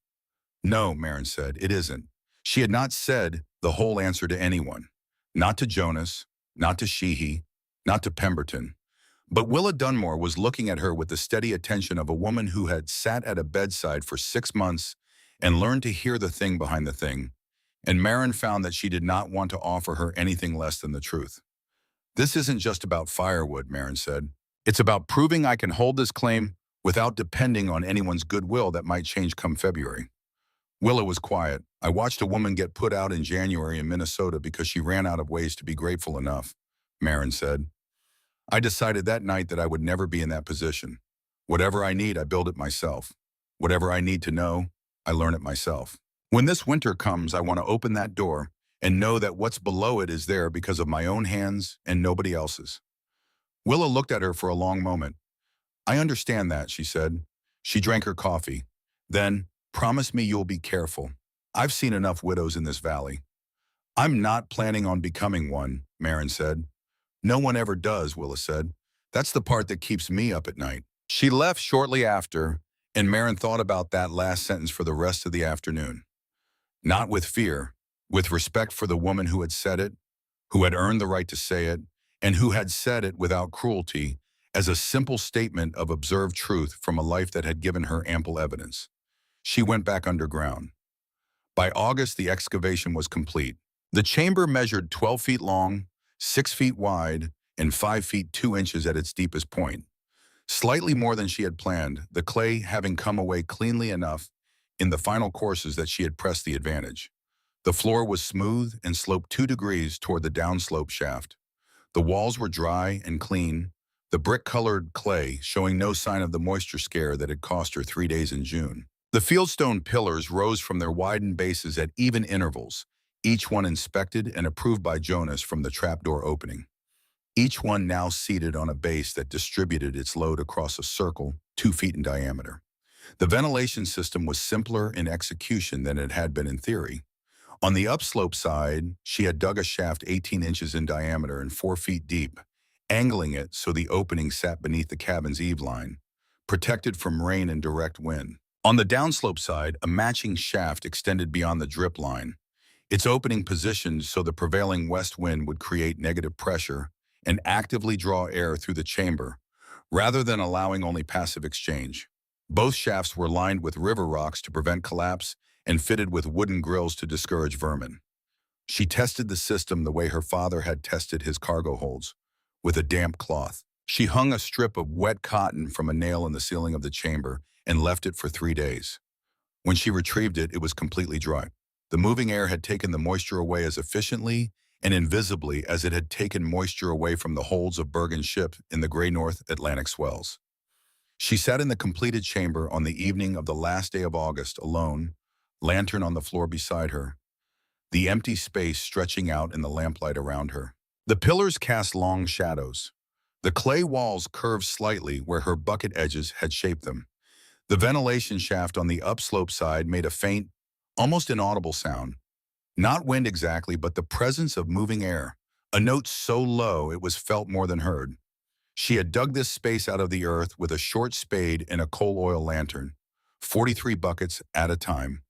"No," Marin said, "it isn't." She had not said the whole answer to anyone. Not to Jonas, not to Sheehy, not to Pemberton. But Willa Dunmore was looking at her with the steady attention of a woman who had sat at a bedside for 6 months and learned to hear the thing behind the thing, and Marin found that she did not want to offer her anything less than the truth. "This isn't just about firewood," Marin said. "It's about proving I can hold this claim without depending on anyone's goodwill that might change come February." Willa was quiet. "I watched a woman get put out in January in Minnesota because she ran out of ways to be grateful enough," Marin said. "I decided that night that I would never be in that position. Whatever I need, I build it myself. Whatever I need to know, I learn it myself. When this winter comes, I want to open that door and know that what's below it is there because of my own hands and nobody else's." Willa looked at her for a long moment. "I understand that," she said. She drank her coffee. Then, "Promise me you'll be careful. I've seen enough widows in this valley." "I'm not planning on becoming one," Marin said. "No one ever does," Willa said. "That's the part that keeps me up at night." She left shortly after, and Marin thought about that last sentence for the rest of the afternoon. Not with fear, with respect for the woman who had said it, who had earned the right to say it, and who had said it without cruelty, as a simple statement of observed truth from a life that had given her ample evidence. She went back underground. By August, the excavation was complete. The chamber measured 12 feet long, 6 feet wide, and 5 feet 2 inches at its deepest point. Slightly more than she had planned, the clay having come away cleanly enough in the final courses that she had pressed the advantage. The floor was smooth and sloped 2 degrees toward the downslope shaft. The walls were dry and clean, the brick-colored clay showing no sign of the moisture scare that had cost her 3 days in June. The fieldstone pillars rose from their widened bases at even intervals, each one inspected and approved by Jonas from the trapdoor opening. Each one now seated on a base that distributed its load across a circle 2 feet in diameter. The ventilation system was simpler in execution than it had been in theory. On the upslope side, she had dug a shaft 18 inches in diameter and 4 feet deep, angling it so the opening sat beneath the cabin's eave line, protected from rain and direct wind. On the downslope side, a matching shaft extended beyond the drip line, its opening positioned so the prevailing west wind would create negative pressure and actively draw air through the chamber, rather than allowing only passive exchange. Both shafts were lined with river rocks to prevent collapse and fitted with wooden grills to discourage vermin. She tested the system the way her father had tested his cargo holds, with a damp cloth. She hung a strip of wet cotton from a nail in the ceiling of the chamber and left it for 3 days. When she retrieved it, it was completely dry. The moving air had taken the moisture away as efficiently and invisibly as it had taken moisture away from the holds of Bergen's ship in the gray North Atlantic swells. She sat in the completed chamber on the evening of the last day of August, alone, lantern on the floor beside her, the empty space stretching out in the lamplight around her. The pillars cast long shadows. The clay walls curved slightly where her bucket edges had shaped them. The ventilation shaft on the upslope side made a faint, almost inaudible sound. Not wind exactly, but the presence of moving air, a note so low it was felt more than heard. She had dug this space out of the earth with a short spade and a coal oil lantern, 43 buckets at a time,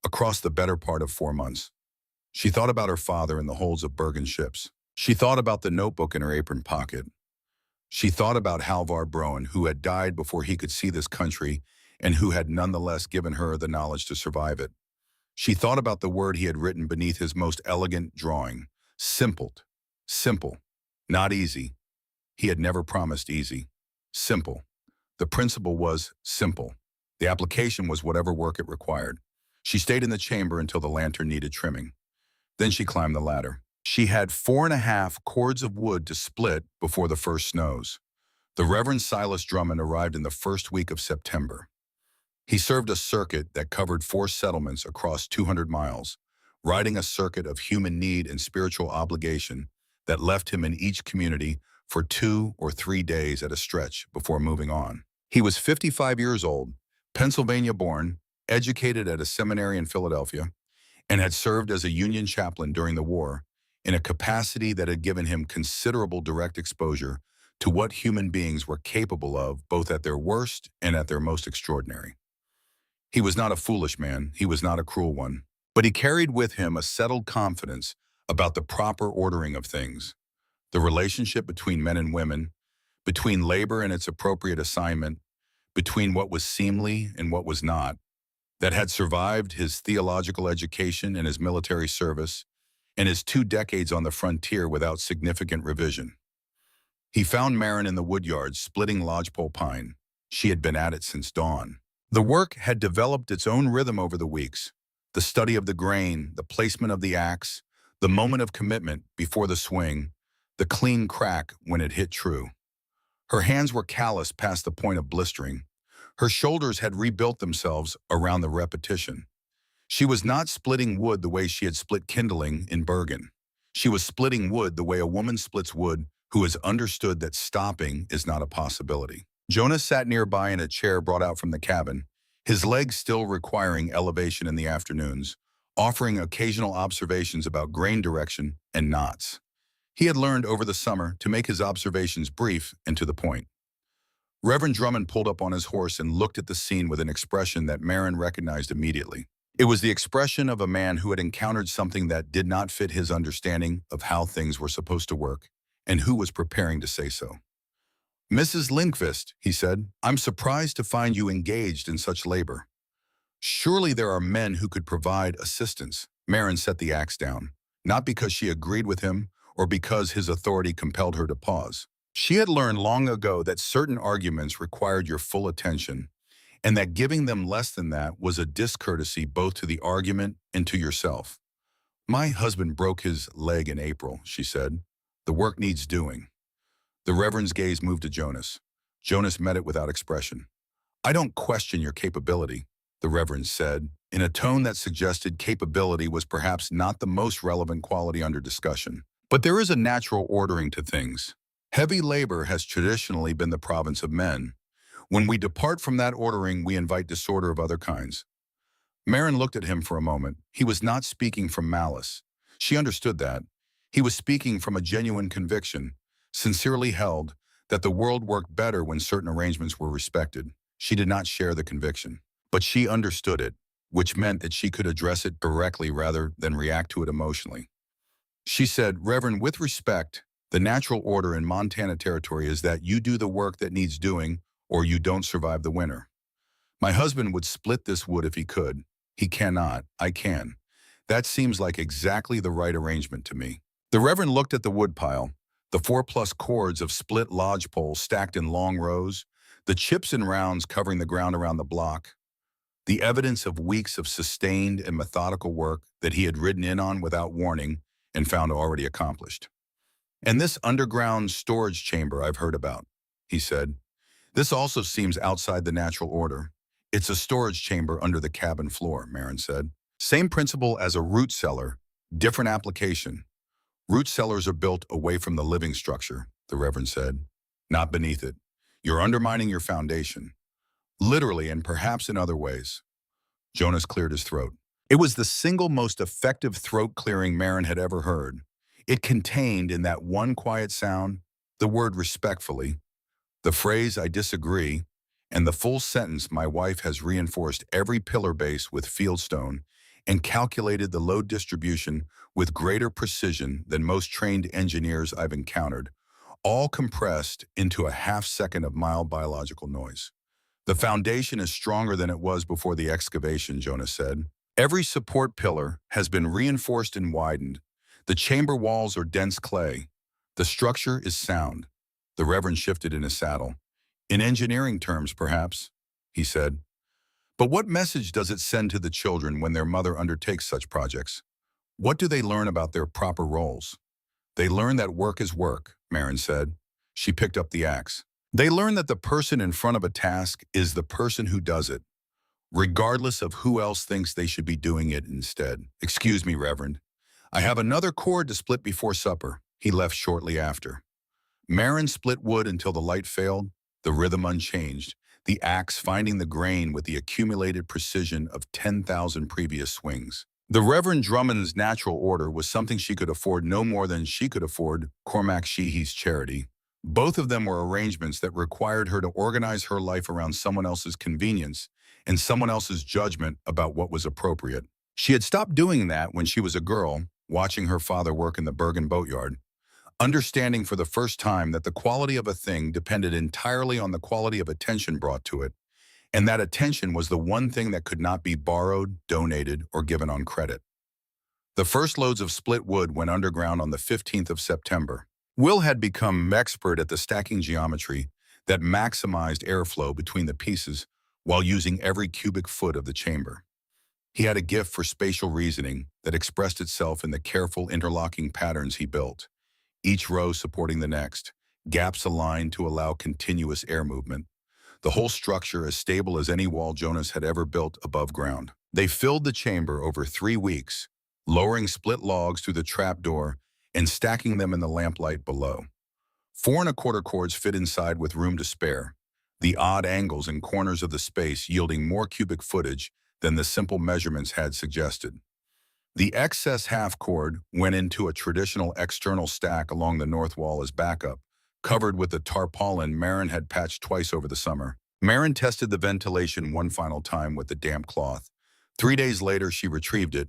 across the better part of 4 months. She thought about her father in the holds of Bergen ships. She thought about the notebook in her apron pocket. She thought about Halvar Broen, who had died before he could see this country and who had nonetheless given her the knowledge to survive it. She thought about the word he had written beneath his most elegant drawing. Simpled. Simple. Not easy. He had never promised easy. Simple. The principle was simple. The application was whatever work it required. She stayed in the chamber until the lantern needed trimming. Then she climbed the ladder. She had 4.5 cords of wood to split before the first snows. The Reverend Silas Drummond arrived in the first week of September. He served a circuit that covered 4 settlements across 200 miles, riding a circuit of human need and spiritual obligation that left him in each community for 2 or 3 days at a stretch before moving on. He was 55 years old, Pennsylvania-born, educated at a seminary in Philadelphia, and had served as a Union chaplain during the war in a capacity that had given him considerable direct exposure to what human beings were capable of both at their worst and at their most extraordinary. He was not a foolish man, he was not a cruel one, but he carried with him a settled confidence about the proper ordering of things, the relationship between men and women, between labor and its appropriate assignment, between what was seemly and what was not, that had survived his theological education and his military service, and his 2 decades on the frontier without significant revision. He found Marin in the woodyard splitting lodgepole pine. She had been at it since dawn. The work had developed its own rhythm over the weeks. The study of the grain, the placement of the axe, the moment of commitment before the swing, the clean crack when it hit true. Her hands were calloused past the point of blistering. Her shoulders had rebuilt themselves around the repetition. She was not splitting wood the way she had split kindling in Bergen. She was splitting wood the way a woman splits wood who has understood that stopping is not a possibility. Jonas sat nearby in a chair brought out from the cabin, his legs still requiring elevation in the afternoons, offering occasional observations about grain direction and knots. He had learned over the summer to make his observations brief and to the point. Reverend Drummond pulled up on his horse and looked at the scene with an expression that Marin recognized immediately. It was the expression of a man who had encountered something that did not fit his understanding of how things were supposed to work, and who was preparing to say so. "Mrs. Lindqvist," he said, "I'm surprised to find you engaged in such labor. Surely there are men who could provide assistance." Marin set the axe down, not because she agreed with him or because his authority compelled her to pause. She had learned long ago that certain arguments required your full attention, and that giving them less than that was a discourtesy both to the argument and to yourself. My husband broke his leg in April, she said. The work needs doing. The Reverend's gaze moved to Jonas. Jonas met it without expression. I don't question your capability, the Reverend said, in a tone that suggested capability was perhaps not the most relevant quality under discussion. But there is a natural ordering to things. Heavy labor has traditionally been the province of men. When we depart from that ordering, we invite disorder of other kinds. Marin looked at him for a moment. He was not speaking from malice. She understood that. He was speaking from a genuine conviction, sincerely held, that the world worked better when certain arrangements were respected. She did not share the conviction, but she understood it, which meant that she could address it directly rather than react to it emotionally. She said, Reverend, with respect, the natural order in Montana Territory is that you do the work that needs doing or you don't survive the winter. My husband would split this wood if he could. He cannot. I can. That seems like exactly the right arrangement to me. The Reverend looked at the woodpile, the 4+ cords of split lodgepoles stacked in long rows, the chips and rounds covering the ground around the block, the evidence of weeks of sustained and methodical work that he had ridden in on without warning and found already accomplished. And this underground storage chamber I've heard about, he said. This also seems outside the natural order. It's a storage chamber under the cabin floor, Marin said. Same principle as a root cellar, different application. Root cellars are built away from the living structure, the Reverend said, not beneath it. You're undermining your foundation. Literally and perhaps in other ways. Jonas cleared his throat. It was the single most effective throat clearing Marin had ever heard. It contained in that one quiet sound the word respectfully, the phrase I disagree, and the full sentence my wife has reinforced every pillar base with fieldstone and calculated the load distribution with greater precision than most trained engineers I've encountered, all compressed into a half-second of mild biological noise. The foundation is stronger than it was before the excavation, Jonas said. Every support pillar has been reinforced and widened. The chamber walls are dense clay. The structure is sound. The Reverend shifted in his saddle. In engineering terms, perhaps, he said. But what message does it send to the children when their mother undertakes such projects? What do they learn about their proper roles? They learn that work is work, Marin said. She picked up the axe. They learn that the person in front of a task is the person who does it, regardless of who else thinks they should be doing it instead. Excuse me, Reverend. I have another cord to split before supper. He left shortly after. Marin split wood until the light failed, the rhythm unchanged, the axe finding the grain with the accumulated precision of 10,000 previous swings. The Reverend Drummond's natural order was something she could afford no more than she could afford Cormac Sheehy's charity. Both of them were arrangements that required her to organize her life around someone else's convenience and someone else's judgment about what was appropriate. She had stopped doing that when she was a girl, watching her father work in the Bergen boatyard, understanding for the first time that the quality of a thing depended entirely on the quality of attention brought to it, and that attention was the one thing that could not be borrowed, donated, or given on credit. The first loads of split wood went underground on the 15th of September. Will had become expert at the stacking geometry that maximized airflow between the pieces while using every cubic foot of the chamber. He had a gift for spatial reasoning that expressed itself in the careful interlocking patterns he built, each row supporting the next, gaps aligned to allow continuous air movement. The whole structure as stable as any wall Jonas had ever built above ground. They filled the chamber over 3 weeks, lowering split logs through the trapdoor and stacking them in the lamplight below. 4¼ cords fit inside with room to spare, the odd angles and corners of the space yielding more cubic footage than the simple measurements had suggested. The excess half cord went into a traditional external stack along the north wall as backup, covered with the tarpaulin Marin had patched twice over the summer. Marin tested the ventilation one final time with the damp cloth. 3 days later, she retrieved it,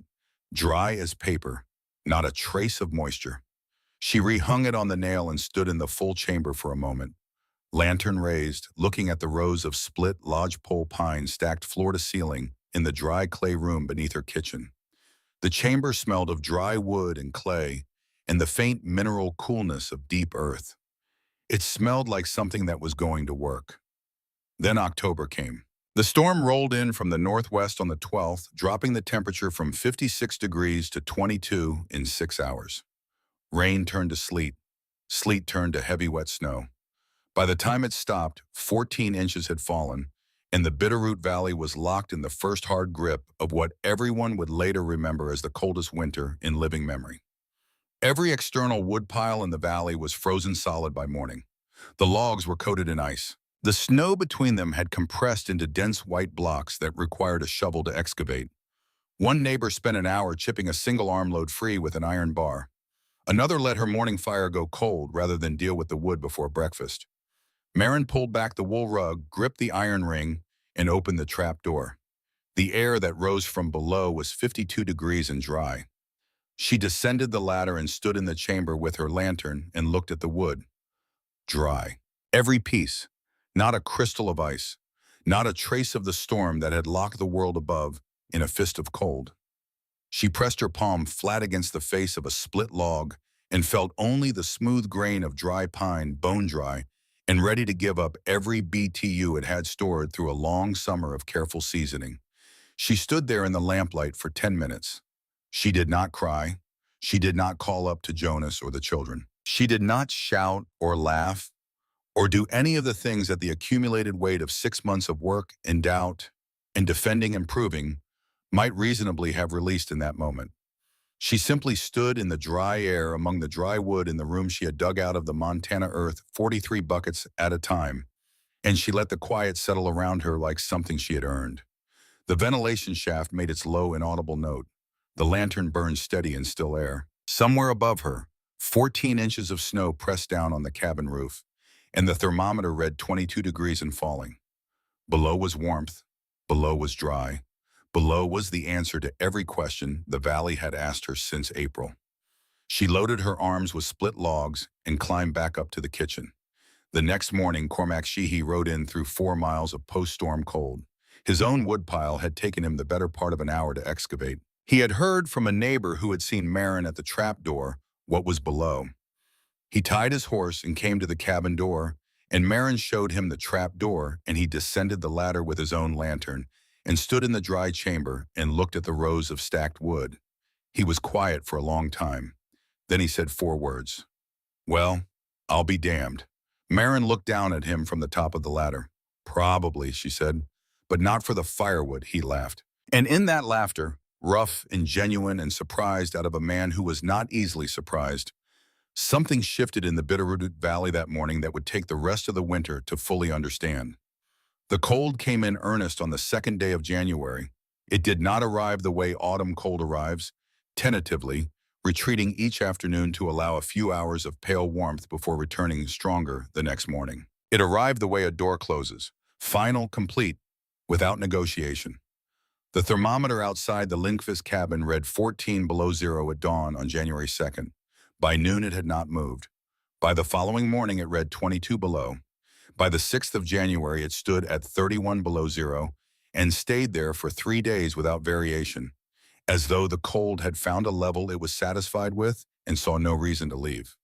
dry as paper, not a trace of moisture. She rehung it on the nail and stood in the full chamber for a moment, lantern raised, looking at the rows of split lodgepole pines stacked floor to ceiling in the dry clay room beneath her kitchen. The chamber smelled of dry wood and clay and the faint mineral coolness of deep earth. It smelled like something that was going to work. Then October came. The storm rolled in from the northwest on the 12th, dropping the temperature from 56 degrees to 22 in 6 hours. Rain turned to sleet. Sleet turned to heavy, wet snow. By the time it stopped, 14 inches had fallen, and the Bitterroot Valley was locked in the first hard grip of what everyone would later remember as the coldest winter in living memory. Every external woodpile in the valley was frozen solid by morning. The logs were coated in ice. The snow between them had compressed into dense white blocks that required a shovel to excavate. One neighbor spent an hour chipping a single armload free with an iron bar. Another let her morning fire go cold rather than deal with the wood before breakfast. Marin pulled back the wool rug, gripped the iron ring, and opened the trap door. The air that rose from below was 52 degrees and dry. She descended the ladder and stood in the chamber with her lantern and looked at the wood. Dry. Every piece. Not a crystal of ice. Not a trace of the storm that had locked the world above in a fist of cold. She pressed her palm flat against the face of a split log and felt only the smooth grain of dry pine, bone dry, and ready to give up every BTU it had stored through a long summer of careful seasoning. She stood there in the lamplight for 10 minutes. She did not cry. She did not call up to Jonas or the children. She did not shout or laugh or do any of the things that the accumulated weight of 6 months of work and doubt and defending and proving might reasonably have released in that moment. She simply stood in the dry air among the dry wood in the room she had dug out of the Montana earth 43 buckets at a time, and she let the quiet settle around her like something she had earned. The ventilation shaft made its low, inaudible note. The lantern burned steady in still air. Somewhere above her, 14 inches of snow pressed down on the cabin roof, and the thermometer read 22 degrees and falling. Below was warmth. Below was dry. Below was the answer to every question the valley had asked her since April. She loaded her arms with split logs and climbed back up to the kitchen. The next morning, Cormac Sheehy rode in through 4 miles of post-storm cold. His own woodpile had taken him the better part of an hour to excavate. He had heard from a neighbor who had seen Marin at the trapdoor what was below. He tied his horse and came to the cabin door, and Marin showed him the trap door, and he descended the ladder with his own lantern and stood in the dry chamber and looked at the rows of stacked wood. He was quiet for a long time. Then he said 4 words. "Well, I'll be damned." Marin looked down at him from the top of the ladder. "Probably," she said, "but not for the firewood," he laughed. And in that laughter, rough and genuine and surprised out of a man who was not easily surprised, something shifted in the Bitterroot Valley that morning that would take the rest of the winter to fully understand. The cold came in earnest on the 2nd day of January. It did not arrive the way autumn cold arrives, tentatively, retreating each afternoon to allow a few hours of pale warmth before returning stronger the next morning. It arrived the way a door closes, final, complete, without negotiation. The thermometer outside the Lindqvist cabin read 14 below zero at dawn on January 2nd. By noon, it had not moved. By the following morning, it read 22 below. By the 6th of January, it stood at 31 below zero and stayed there for 3 days without variation, as though the cold had found a level it was satisfied with and saw no reason to leave.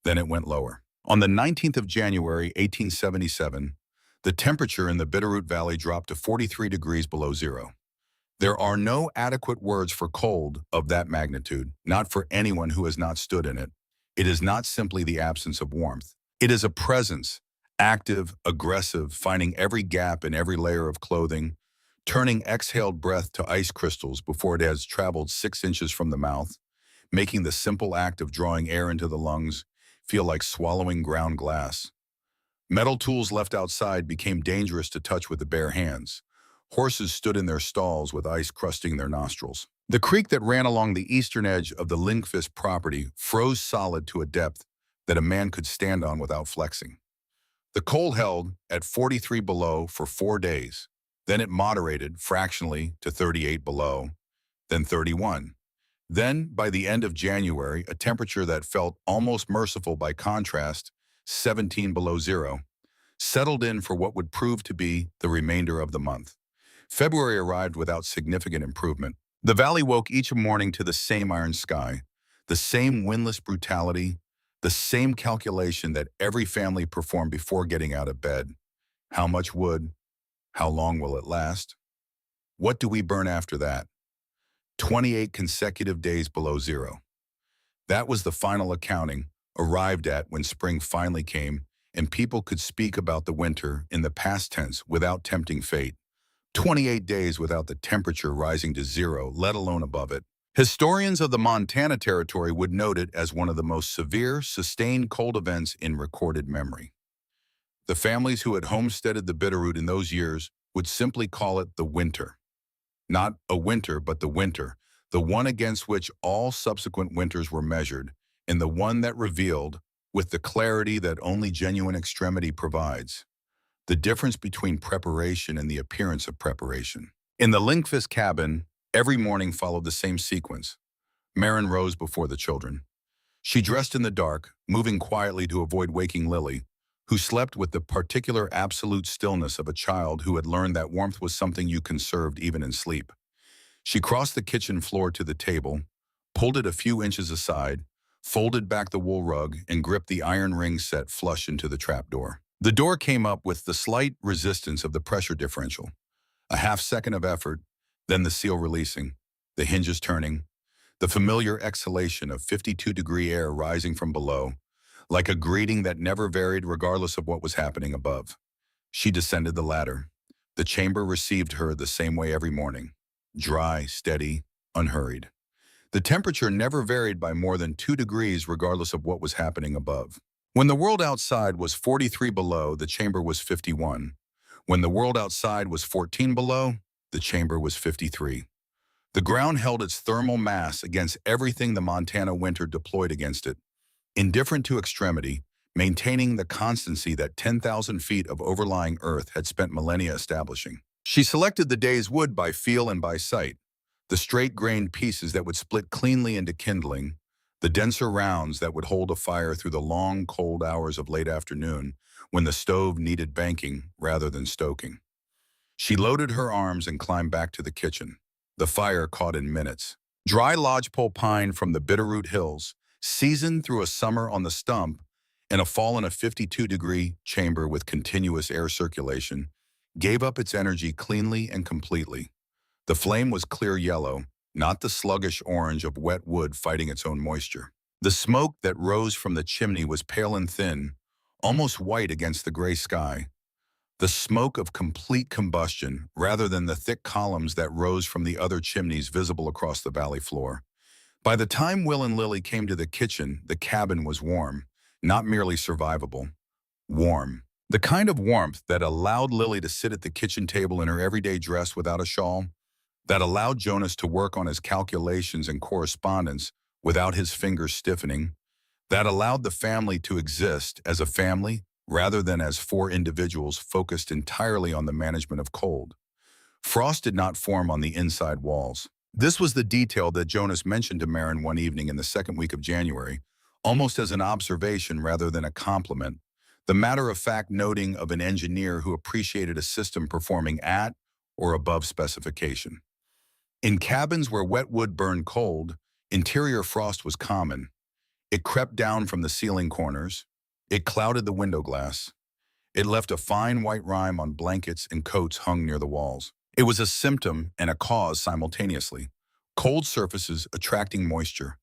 Then it went lower. On the 19th of January, 1877, the temperature in the Bitterroot Valley dropped to 43 degrees below zero. There are no adequate words for cold of that magnitude, not for anyone who has not stood in it. It is not simply the absence of warmth. It is a presence, active, aggressive, finding every gap in every layer of clothing, turning exhaled breath to ice crystals before it has traveled 6 inches from the mouth, making the simple act of drawing air into the lungs feel like swallowing ground glass. Metal tools left outside became dangerous to touch with the bare hands. Horses stood in their stalls with ice crusting their nostrils. The creek that ran along the eastern edge of the Lindqvist property froze solid to a depth that a man could stand on without flexing. The cold held at 43 below for 4 days. Then it moderated fractionally to 38 below, then 31. Then, by the end of January, a temperature that felt almost merciful by contrast, 17 below zero, settled in for what would prove to be the remainder of the month. February arrived without significant improvement. The valley woke each morning to the same iron sky, the same windless brutality, The same calculation that every family performed before getting out of bed. How much wood? How long will it last? What do we burn after that? 28 consecutive days below zero. That was the final accounting arrived at when spring finally came and people could speak about the winter in the past tense without tempting fate. 28 days without the temperature rising to zero, let alone above it. Historians of the Montana Territory would note it as one of the most severe, sustained cold events in recorded memory. The families who had homesteaded the Bitterroot in those years would simply call it the winter. Not a winter, but the winter, the one against which all subsequent winters were measured, and the one that revealed, with the clarity that only genuine extremity provides, the difference between preparation and the appearance of preparation. In the Lindqvist cabin, every morning followed the same sequence. Maren rose before the children. She dressed in the dark, moving quietly to avoid waking Lily, who slept with the particular absolute stillness of a child who had learned that warmth was something you conserved even in sleep. She crossed the kitchen floor to the table, pulled it a few inches aside, folded back the wool rug, and gripped the iron ring set flush into the trapdoor. The door came up with the slight resistance of the pressure differential. A half-second of effort, then the seal releasing, the hinges turning, the familiar exhalation of 52-degree air rising from below, like a greeting that never varied regardless of what was happening above. She descended the ladder. The chamber received her the same way every morning, dry, steady, unhurried. The temperature never varied by more than 2 degrees regardless of what was happening above. When the world outside was 43 below, the chamber was 51. When the world outside was 14 below, the chamber was 53. The ground held its thermal mass against everything the Montana winter deployed against it, indifferent to extremity, maintaining the constancy that 10,000 feet of overlying earth had spent millennia establishing. She selected the day's wood by feel and by sight, the straight-grained pieces that would split cleanly into kindling, the denser rounds that would hold a fire through the long, cold hours of late afternoon when the stove needed banking rather than stoking. She loaded her arms and climbed back to the kitchen. The fire caught in minutes. Dry lodgepole pine from the Bitterroot Hills, seasoned through a summer on the stump, and a fall in a 52-degree chamber with continuous air circulation, gave up its energy cleanly and completely. The flame was clear yellow, not the sluggish orange of wet wood fighting its own moisture. The smoke that rose from the chimney was pale and thin, almost white against the gray sky. The smoke of complete combustion rather than the thick columns that rose from the other chimneys visible across the valley floor. By the time Will and Lily came to the kitchen, the cabin was warm, not merely survivable. Warm. The kind of warmth that allowed Lily to sit at the kitchen table in her everyday dress without a shawl, that allowed Jonas to work on his calculations and correspondence without his fingers stiffening, that allowed the family to exist as a family rather than as 4 individuals focused entirely on the management of cold. Frost did not form on the inside walls. This was the detail that Jonas mentioned to Maren one evening in the second week of January, almost as an observation rather than a compliment, the matter-of-fact noting of an engineer who appreciated a system performing at or above specification. In cabins where wet wood burned cold, interior frost was common. It crept down from the ceiling corners. It clouded the window glass. It left a fine white rime on blankets and coats hung near the walls. It was a symptom and a cause simultaneously. Cold surfaces attracting moisture,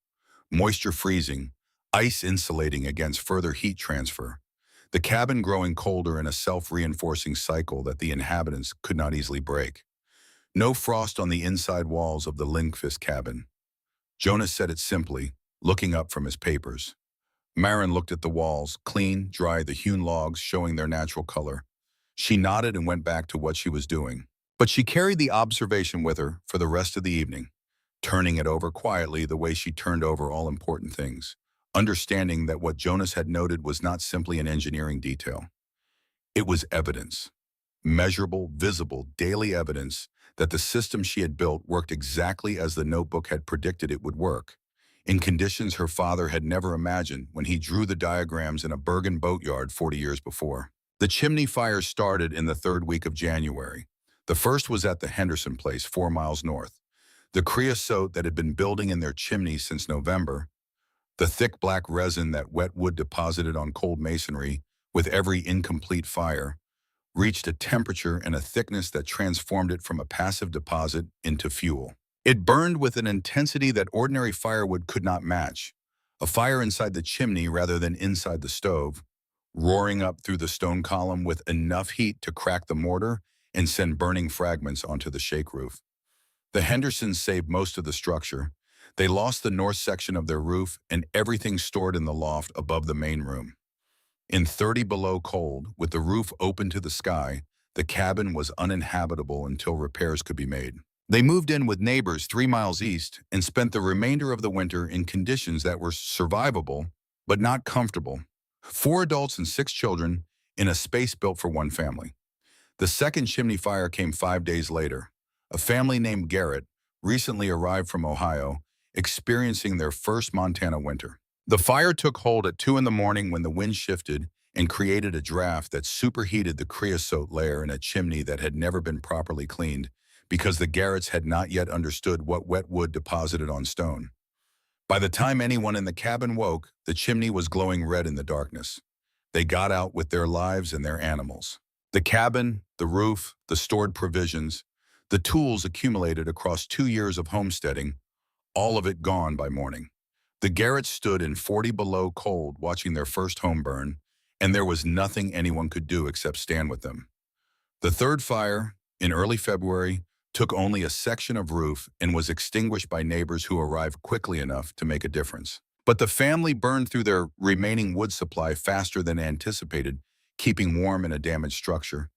moisture freezing, ice insulating against further heat transfer. The cabin growing colder in a self-reinforcing cycle that the inhabitants could not easily break. No frost on the inside walls of the Lindqvist cabin. Jonas said it simply, looking up from his papers. Maren looked at the walls, clean, dry, the hewn logs showing their natural color. She nodded and went back to what she was doing. But she carried the observation with her for the rest of the evening, turning it over quietly the way she turned over all important things, understanding that what Jonas had noted was not simply an engineering detail. It was evidence, measurable, visible, daily evidence that the system she had built worked exactly as the notebook had predicted it would work, in conditions her father had never imagined when he drew the diagrams in a Bergen boatyard 40 years before. The chimney fire started in the 3rd week of January. The first was at the Henderson place, 4 miles north. The creosote that had been building in their chimney since November, The thick black resin that wet wood deposited on cold masonry with every incomplete fire reached a temperature and a thickness that transformed it from a passive deposit into fuel. It burned with an intensity that ordinary firewood could not match, a fire inside the chimney rather than inside the stove, roaring up through the stone column with enough heat to crack the mortar and send burning fragments onto the shake roof. The Hendersons saved most of the structure. They lost the north section of their roof and everything stored in the loft above the main room. In 30 below cold, with the roof open to the sky, the cabin was uninhabitable until repairs could be made. They moved in with neighbors 3 miles east and spent the remainder of the winter in conditions that were survivable, but not comfortable. 4 adults and 6 children in a space built for one family. The second chimney fire came 5 days later. A family named Garrett recently arrived from Ohio, experiencing their first Montana winter. The fire took hold at 2 in the morning when the wind shifted and created a draft that superheated the creosote layer in a chimney that had never been properly cleaned because the Garretts had not yet understood what wet wood deposited on stone. By the time anyone in the cabin woke, the chimney was glowing red in the darkness. They got out with their lives and their animals. The cabin, the roof, the stored provisions, the tools accumulated across 2 years of homesteading, all of it gone by morning. The Garretts stood in 40 below cold watching their first home burn, and there was nothing anyone could do except stand with them. The third fire, in early February, took only a section of roof and was extinguished by neighbors who arrived quickly enough to make a difference. But the family burned through their remaining wood supply faster than anticipated, keeping warm in a damaged structure.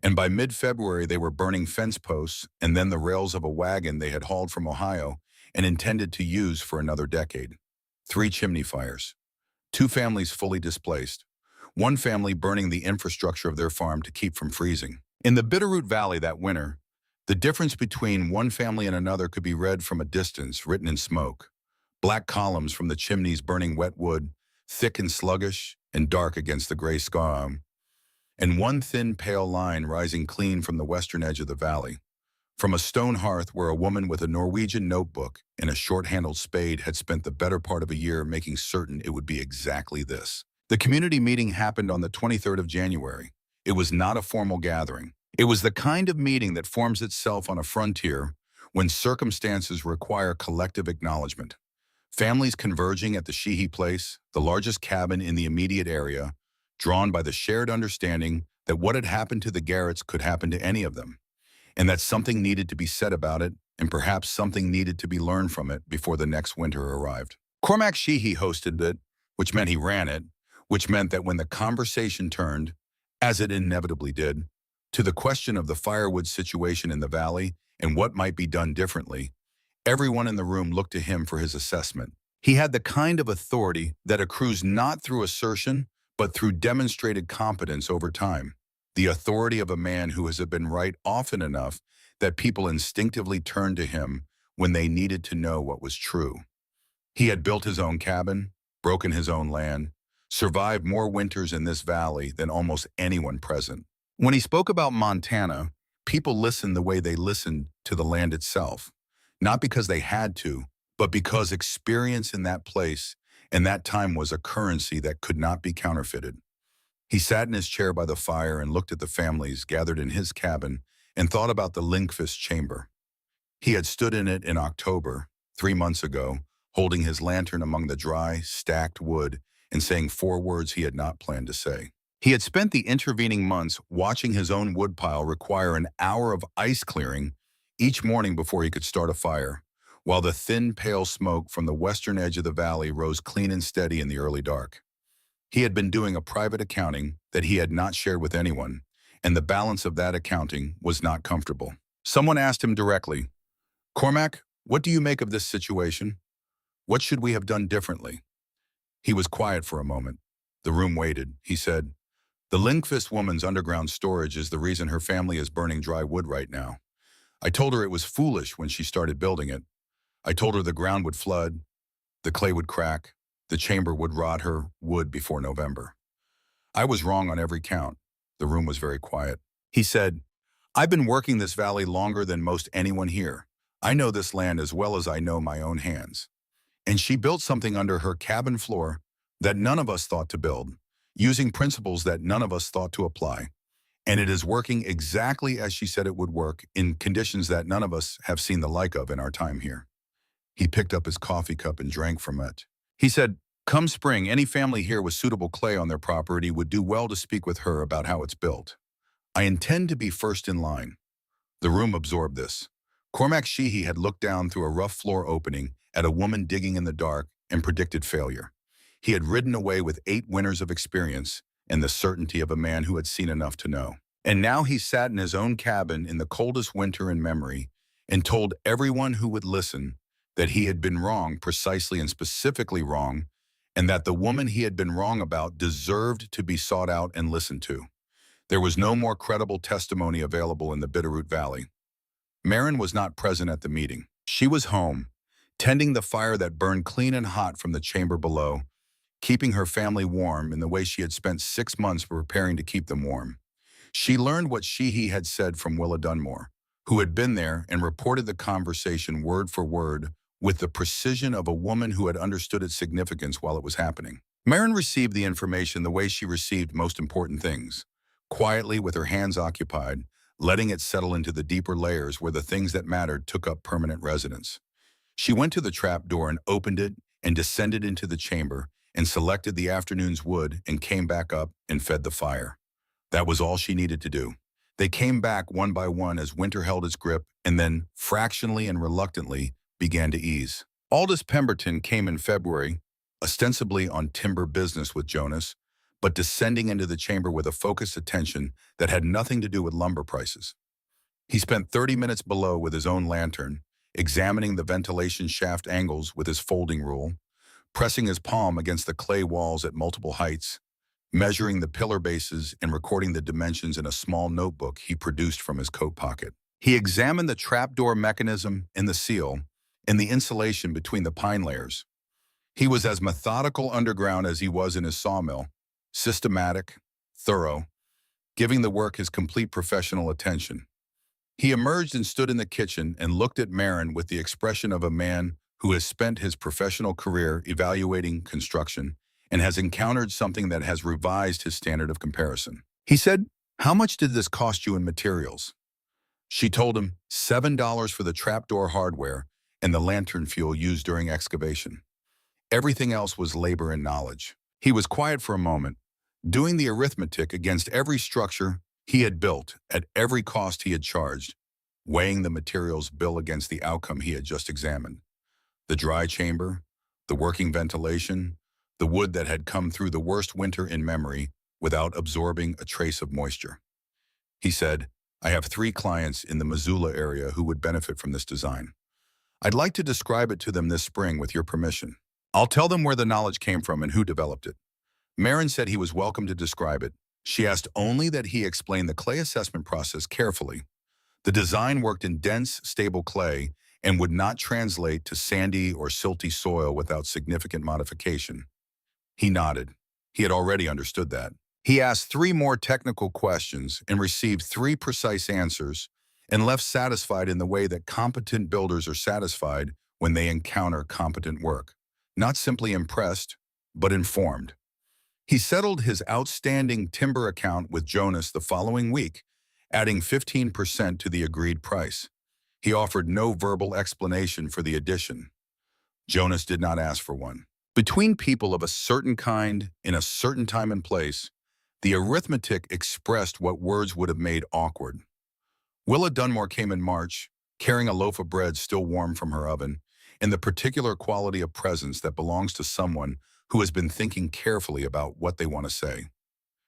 And by mid-February, they were burning fence posts and then the rails of a wagon they had hauled from Ohio and intended to use for another decade. 3 chimney fires. 2 families fully displaced. 1 family burning the infrastructure of their farm to keep from freezing. In the Bitterroot Valley that winter, the difference between one family and another could be read from a distance, written in smoke. Black columns from the chimneys burning wet wood, thick and sluggish and dark against the gray sky, and one thin, pale line rising clean from the western edge of the valley. From a stone hearth where a woman with a Norwegian notebook and a short-handled spade had spent the better part of a year making certain it would be exactly this. The community meeting happened on the 23rd of January. It was not a formal gathering. It was the kind of meeting that forms itself on a frontier when circumstances require collective acknowledgement. Families converging at the Sheehy Place, the largest cabin in the immediate area, drawn by the shared understanding that what had happened to the Garretts could happen to any of them, and that something needed to be said about it, and perhaps something needed to be learned from it before the next winter arrived. Cormac Sheehy hosted it, which meant he ran it, which meant that when the conversation turned, as it inevitably did, to the question of the firewood situation in the valley and what might be done differently, everyone in the room looked to him for his assessment. He had the kind of authority that accrues not through assertion, but through demonstrated competence over time. The authority of a man who has been right often enough that people instinctively turned to him when they needed to know what was true. He had built his own cabin, broken his own land, survived more winters in this valley than almost anyone present. When he spoke about Montana, people listened the way they listened to the land itself, not because they had to, but because experience in that place and that time was a currency that could not be counterfeited. He sat in his chair by the fire and looked at the families gathered in his cabin and thought about the Lindqvist chamber. He had stood in it in October, 3 months ago, holding his lantern among the dry, stacked wood and saying 4 words he had not planned to say. He had spent the intervening months watching his own woodpile require an hour of ice clearing each morning before he could start a fire, while the thin, pale smoke from the western edge of the valley rose clean and steady in the early dark. He had been doing a private accounting that he had not shared with anyone, and the balance of that accounting was not comfortable. Someone asked him directly, "Cormac, what do you make of this situation? What should we have done differently?" He was quiet for a moment. The room waited. He said, "The Lindqvist woman's underground storage is the reason her family is burning dry wood right now. I told her it was foolish when she started building it. I told her the ground would flood, the clay would crack, the chamber would rot her wood before November. I was wrong on every count." The room was very quiet. He said, "I've been working this valley longer than most anyone here. I know this land as well as I know my own hands. And she built something under her cabin floor that none of us thought to build, using principles that none of us thought to apply. And it is working exactly as she said it would work in conditions that none of us have seen the like of in our time here. He picked up his coffee cup and drank from it. He said, "Come spring, any family here with suitable clay on their property would do well to speak with her about how it's built. I intend to be first in line." The room absorbed this. Cormac Sheehy had looked down through a rough floor opening at a woman digging in the dark and predicted failure. He had ridden away with 8 winters of experience and the certainty of a man who had seen enough to know. And now he sat in his own cabin in the coldest winter in memory and told everyone who would listen that he had been wrong, precisely and specifically wrong, and that the woman he had been wrong about deserved to be sought out and listened to. There was no more credible testimony available in the Bitterroot Valley. Marin was not present at the meeting. She was home, tending the fire that burned clean and hot from the chamber below, keeping her family warm in the way she had spent 6 months preparing to keep them warm. She learned what Sheehy had said from Willa Dunmore, who had been there and reported the conversation word for word with the precision of a woman who had understood its significance while it was happening. Marin received the information the way she received most important things, quietly with her hands occupied, letting it settle into the deeper layers where the things that mattered took up permanent residence. She went to the trap door and opened it and descended into the chamber and selected the afternoon's wood and came back up and fed the fire. That was all she needed to do. They came back one by one as winter held its grip and then, fractionally and reluctantly, began to ease. Aldous Pemberton came in February, ostensibly on timber business with Jonas, but descending into the chamber with a focused attention that had nothing to do with lumber prices. He spent 30 minutes below with his own lantern, examining the ventilation shaft angles with his folding rule, pressing his palm against the clay walls at multiple heights, measuring the pillar bases and recording the dimensions in a small notebook he produced from his coat pocket. He examined the trapdoor mechanism and the seal and the insulation between the pine layers. He was as methodical underground as he was in his sawmill, systematic, thorough, giving the work his complete professional attention. He emerged and stood in the kitchen and looked at Marin with the expression of a man who has spent his professional career evaluating construction and has encountered something that has revised his standard of comparison. He said, "How much did this cost you in materials?" She told him $7 for the trapdoor hardware and the lantern fuel used during excavation. Everything else was labor and knowledge. He was quiet for a moment, doing the arithmetic against every structure he had built at every cost he had charged, weighing the materials bill against the outcome he had just examined. The dry chamber, the working ventilation, the wood that had come through the worst winter in memory without absorbing a trace of moisture. He said, "I have 3 clients in the Missoula area who would benefit from this design. I'd like to describe it to them this spring with your permission. I'll tell them where the knowledge came from and who developed it." Marin said he was welcome to describe it. She asked only that he explain the clay assessment process carefully. The design worked in dense, stable clay and would not translate to sandy or silty soil without significant modification. He nodded. He had already understood that. He asked 3 more technical questions and received 3 precise answers and left satisfied in the way that competent builders are satisfied when they encounter competent work. Not simply impressed, but informed. He settled his outstanding timber account with Jonas the following week, adding 15% to the agreed price. He offered no verbal explanation for the addition. Jonas did not ask for one. Between people of a certain kind, in a certain time and place, the arithmetic expressed what words would have made awkward. Willa Dunmore came in March, carrying a loaf of bread still warm from her oven, and the particular quality of presence that belongs to someone who has been thinking carefully about what they want to say.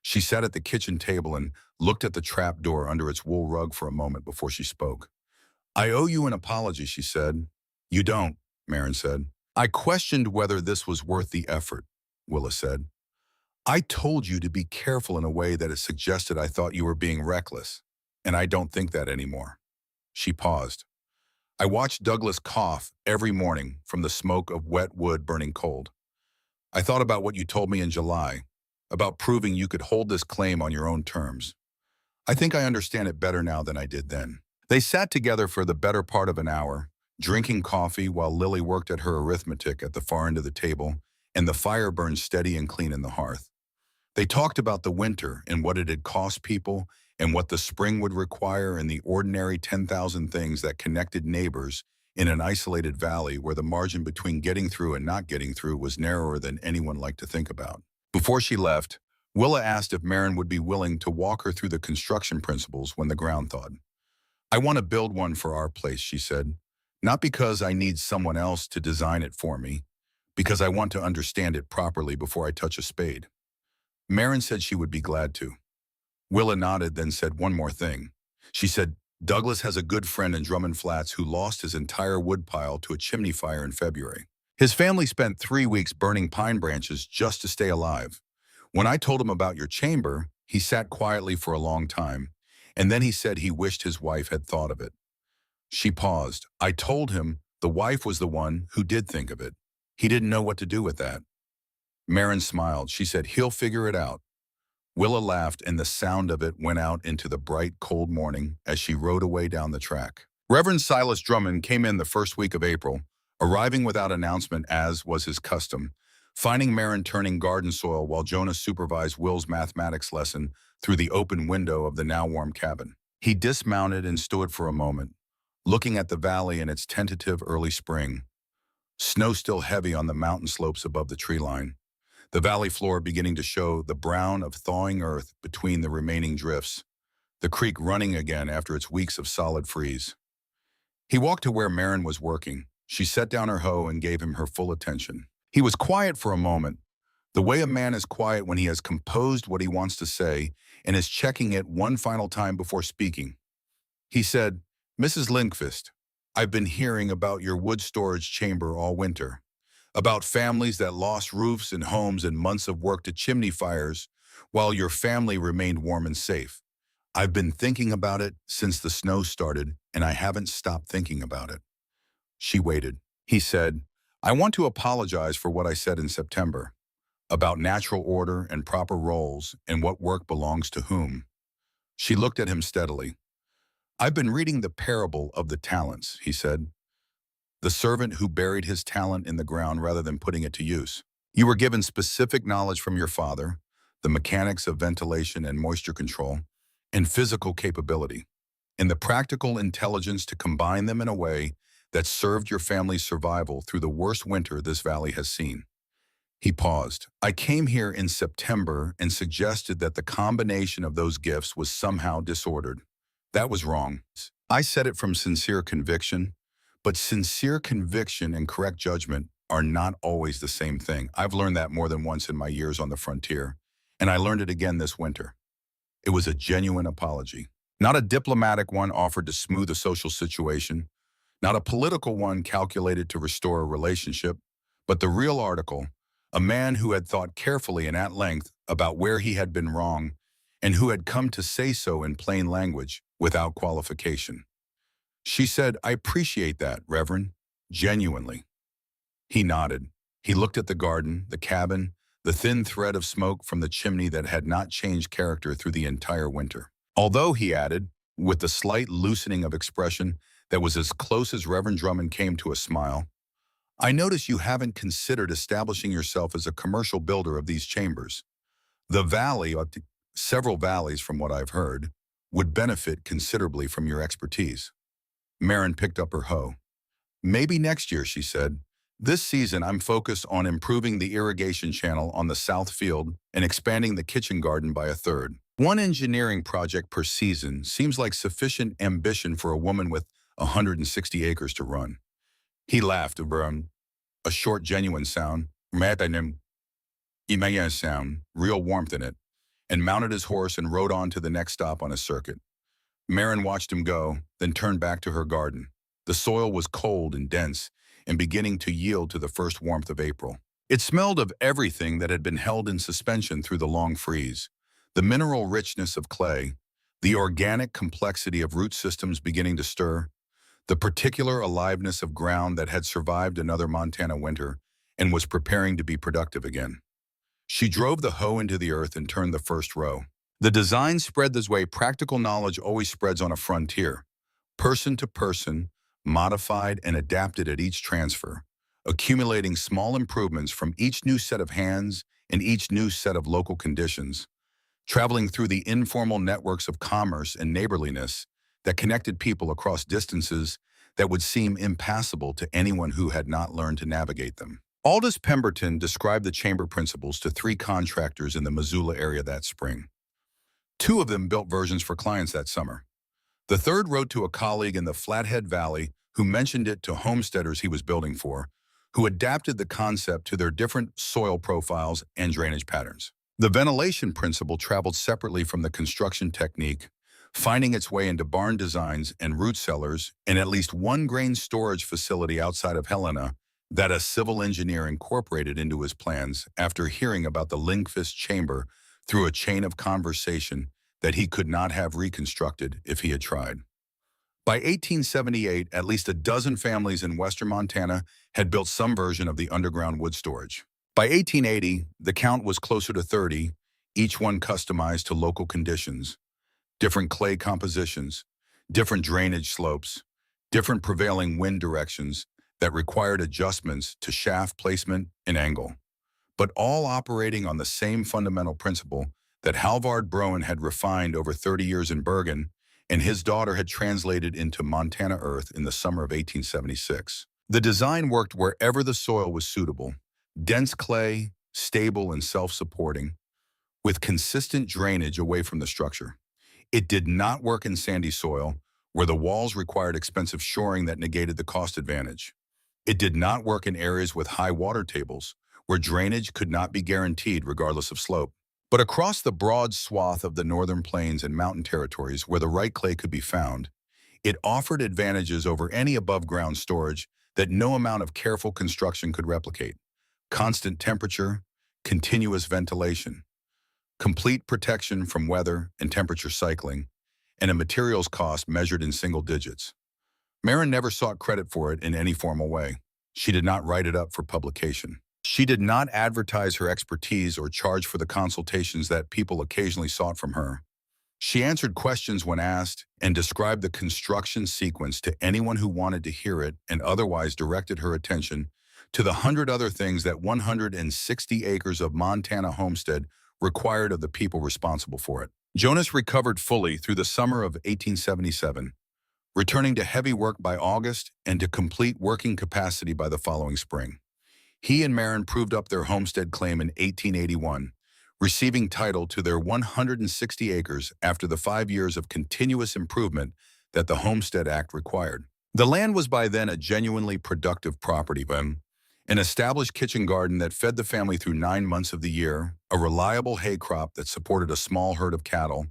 She sat at the kitchen table and looked at the trap door under its wool rug for a moment before she spoke. "I owe you an apology," she said. "You don't," Marin said. "I questioned whether this was worth the effort," Willa said. "I told you to be careful in a way that it suggested I thought you were being reckless, and I don't think that anymore." She paused. "I watched Douglas cough every morning from the smoke of wet wood burning cold. I thought about what you told me in July, about proving you could hold this claim on your own terms. I think I understand it better now than I did then." They sat together for the better part of an hour, drinking coffee while Lily worked at her arithmetic at the far end of the table, and the fire burned steady and clean in the hearth. They talked about the winter and what it had cost people and what the spring would require and the ordinary 10,000 things that connected neighbors in an isolated valley where the margin between getting through and not getting through was narrower than anyone liked to think about. Before she left, Willa asked if Marin would be willing to walk her through the construction principles when the ground thawed. "I want to build one for our place," she said. "Not because I need someone else to design it for me, because I want to understand it properly before I touch a spade." Marin said she would be glad to. Willa nodded, then said one more thing. She said, "Douglas has a good friend in Drummond Flats who lost his entire woodpile to a chimney fire in February. His family spent 3 weeks burning pine branches just to stay alive. When I told him about your chamber, he sat quietly for a long time, and then he said he wished his wife had thought of it." She paused. "I told him the wife was the one who did think of it. He didn't know what to do with that." Marin smiled. She said, "He'll figure it out." Willa laughed, and the sound of it went out into the bright, cold morning as she rode away down the track. Reverend Silas Drummond came in the first week of April, arriving without announcement as was his custom, finding Marin turning garden soil while Jonah supervised Will's mathematics lesson through the open window of the now warm cabin. He dismounted and stood for a moment, looking at the valley in its tentative early spring. Snow still heavy on the mountain slopes above the tree line. The valley floor beginning to show the brown of thawing earth between the remaining drifts, the creek running again after its weeks of solid freeze. He walked to where Marin was working. She set down her hoe and gave him her full attention. He was quiet for a moment, the way a man is quiet when he has composed what he wants to say and is checking it one final time before speaking. He said, "Mrs. Lindqvist, I've been hearing about your wood storage chamber all winter. About families that lost roofs and homes and months of work to chimney fires while your family remained warm and safe. I've been thinking about it since the snow started, and I haven't stopped thinking about it." She waited. He said, "I want to apologize for what I said in September, about natural order and proper roles and what work belongs to whom." She looked at him steadily. "I've been reading the parable of the talents," he said. "The servant who buried his talent in the ground rather than putting it to use. You were given specific knowledge from your father, the mechanics of ventilation and moisture control, and physical capability, and the practical intelligence to combine them in a way that served your family's survival through the worst winter this valley has seen." He paused. "I came here in September and suggested that the combination of those gifts was somehow disordered. That was wrong. I said it from sincere conviction, but sincere conviction and correct judgment are not always the same thing. I've learned that more than once in my years on the frontier, and I learned it again this winter." It was a genuine apology, not a diplomatic one offered to smooth a social situation, not a political one calculated to restore a relationship, but the real article, a man who had thought carefully and at length about where he had been wrong and who had come to say so in plain language without qualification. She said, "I appreciate that, Reverend, genuinely." He nodded. He looked at the garden, the cabin, the thin thread of smoke from the chimney that had not changed character through the entire winter. "Although," he added, with the slight loosening of expression that was as close as Reverend Drummond came to a smile, "I notice you haven't considered establishing yourself as a commercial builder of these chambers. The valley, several valleys from what I've heard, would benefit considerably from your expertise." Marin picked up her hoe. "Maybe next year," she said. "This season I'm focused on improving the irrigation channel on the south field and expanding the kitchen garden by a third. One engineering project per season seems like sufficient ambition for a woman with 160 acres to run." He laughed, a short, genuine sound, sound, real warmth in it, and mounted his horse and rode on to the next stop on his circuit. Marin watched him go, then turned back to her garden. The soil was cold and dense and beginning to yield to the first warmth of April. It smelled of everything that had been held in suspension through the long freeze. The mineral richness of clay, the organic complexity of root systems beginning to stir, the particular aliveness of ground that had survived another Montana winter and was preparing to be productive again. She drove the hoe into the earth and turned the first row. The design spread this way practical knowledge always spreads on a frontier, person to person, modified, and adapted at each transfer, accumulating small improvements from each new set of hands and each new set of local conditions, traveling through the informal networks of commerce and neighborliness that connected people across distances that would seem impassable to anyone who had not learned to navigate them. Aldous Pemberton described the chamber principles to 3 contractors in the Missoula area that spring. 2 of them built versions for clients that summer. The third wrote to a colleague in the Flathead Valley who mentioned it to homesteaders he was building for, who adapted the concept to their different soil profiles and drainage patterns. The ventilation principle traveled separately from the construction technique, finding its way into barn designs and root cellars and at least one grain storage facility outside of Helena that a civil engineer incorporated into his plans after hearing about the Lindqvist chamber through a chain of conversation that he could not have reconstructed if he had tried. By 1878, at least a dozen families in western Montana had built some version of the underground wood storage. By 1880, the count was closer to 30, each one customized to local conditions. Different clay compositions, different drainage slopes, different prevailing wind directions that required adjustments to shaft placement and angle, but all operating on the same fundamental principle that Halvard Broen had refined over 30 years in Bergen and his daughter had translated into Montana earth in the summer of 1876. The design worked wherever the soil was suitable, dense clay, stable and self-supporting, with consistent drainage away from the structure. It did not work in sandy soil, where the walls required expensive shoring that negated the cost advantage. It did not work in areas with high water tables, where drainage could not be guaranteed regardless of slope. But across the broad swath of the northern plains and mountain territories where the right clay could be found, it offered advantages over any above-ground storage that no amount of careful construction could replicate. Constant temperature, continuous ventilation, complete protection from weather and temperature cycling, and a materials cost measured in single digits. Marin never sought credit for it in any formal way. She did not write it up for publication. She did not advertise her expertise or charge for the consultations that people occasionally sought from her. She answered questions when asked and described the construction sequence to anyone who wanted to hear it and otherwise directed her attention to the 100 other things that 160 acres of Montana homestead required of the people responsible for it. Jonas recovered fully through the summer of 1877, returning to heavy work by August and to complete working capacity by the following spring. He and Marin proved up their homestead claim in 1881, receiving title to their 160 acres after the 5 years of continuous improvement that the Homestead Act required. The land was by then a genuinely productive property, an established kitchen garden that fed the family through 9 months of the year, a reliable hay crop that supported a small herd of cattle,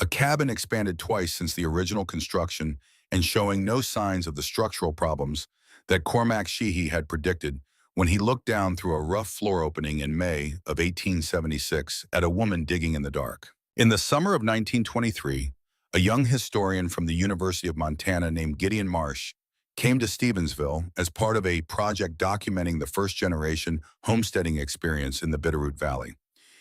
a cabin expanded twice since the original construction and showing no signs of the structural problems that Cormac Sheehy had predicted when he looked down through a rough floor opening in May of 1876 at a woman digging in the dark. In the summer of 1923, a young historian from the University of Montana named Gideon Marsh came to Stevensville as part of a project documenting the first-generation homesteading experience in the Bitterroot Valley.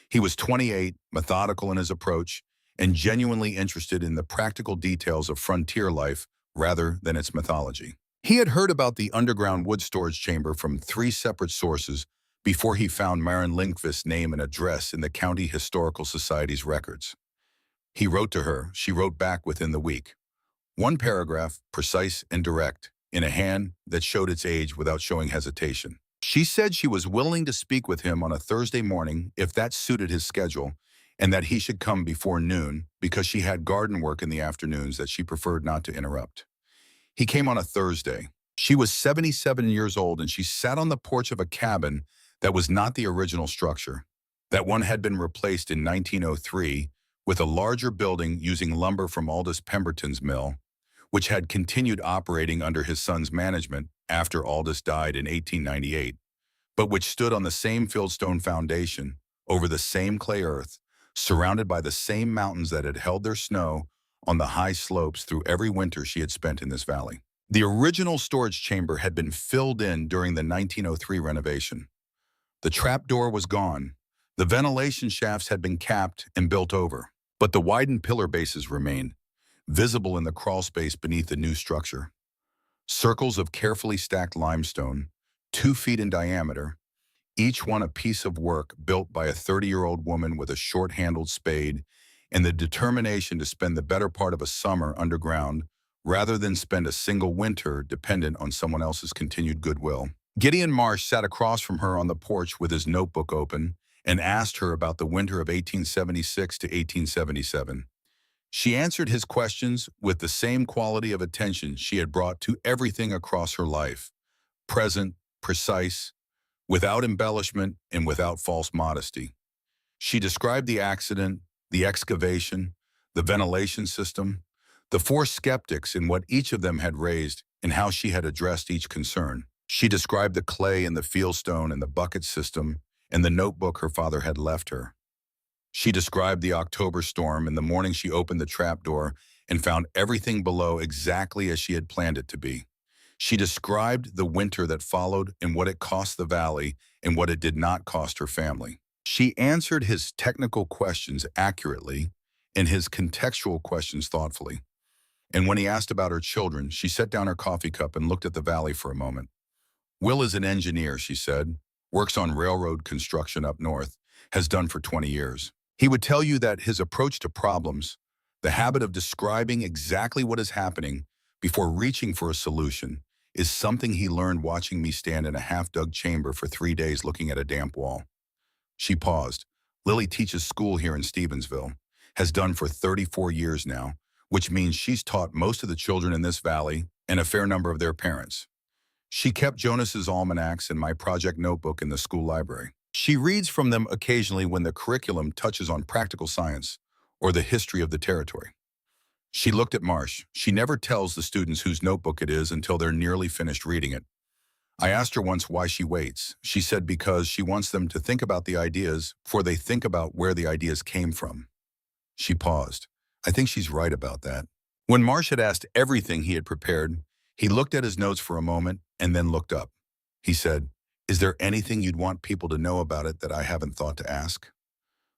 He was 28, methodical in his approach, and genuinely interested in the practical details of frontier life rather than its mythology. He had heard about the underground wood storage chamber from 3 separate sources before he found Marin Lindqvist's name and address in the County Historical Society's records. He wrote to her. She wrote back within the week. 1 paragraph, precise and direct, in a hand that showed its age without showing hesitation. She said she was willing to speak with him on a Thursday morning if that suited his schedule, and that he should come before noon because she had garden work in the afternoons that she preferred not to interrupt. He came on a Thursday. She was 77 years old, and she sat on the porch of a cabin that was not the original structure. That one had been replaced in 1903 with a larger building using lumber from Aldous Pemberton's mill, which had continued operating under his son's management after Aldous died in 1898, but which stood on the same fieldstone foundation, over the same clay earth, surrounded by the same mountains that had held their snow on the high slopes through every winter she had spent in this valley. The original storage chamber had been filled in during the 1903 renovation. The trapdoor was gone. The ventilation shafts had been capped and built over, but the widened pillar bases remained, visible in the crawl space beneath the new structure. Circles of carefully stacked limestone, 2 feet in diameter, each one a piece of work built by a 30-year-old woman with a short-handled spade and the determination to spend the better part of a summer underground rather than spend a single winter dependent on someone else's continued goodwill. Gideon Marsh sat across from her on the porch with his notebook open and asked her about the winter of 1876 to 1877. She answered his questions with the same quality of attention she had brought to everything across her life, present, precise, without embellishment and without false modesty. She described the accident, the excavation, the ventilation system, the four skeptics and what each of them had raised and how she had addressed each concern. She described the clay and the fieldstone and the bucket system and the notebook her father had left her. She described the October storm and the morning she opened the trapdoor and found everything below exactly as she had planned it to be. She described the winter that followed and what it cost the valley and what it did not cost her family. She answered his technical questions accurately and his contextual questions thoughtfully. And when he asked about her children, she set down her coffee cup and looked at the valley for a moment. Will is an engineer, she said, works on railroad construction up north, has done for 20 years. He would tell you that his approach to problems, the habit of describing exactly what is happening before reaching for a solution, is something he learned watching me stand in a half-dug chamber for 3 days looking at a damp wall. She paused. Lily teaches school here in Stevensville, has done for 34 years now, which means she's taught most of the children in this valley and a fair number of their parents. She kept Jonas's almanacs and my project notebook in the school library. She reads from them occasionally when the curriculum touches on practical science or the history of the territory. She looked at Marsh. She never tells the students whose notebook it is until they're nearly finished reading it. I asked her once why she waits. She said because she wants them to think about the ideas before they think about where the ideas came from. She paused. I think she's right about that. When Marsh had asked everything he had prepared, he looked at his notes for a moment and then looked up. He said, "Is there anything you'd want people to know about it that I haven't thought to ask?"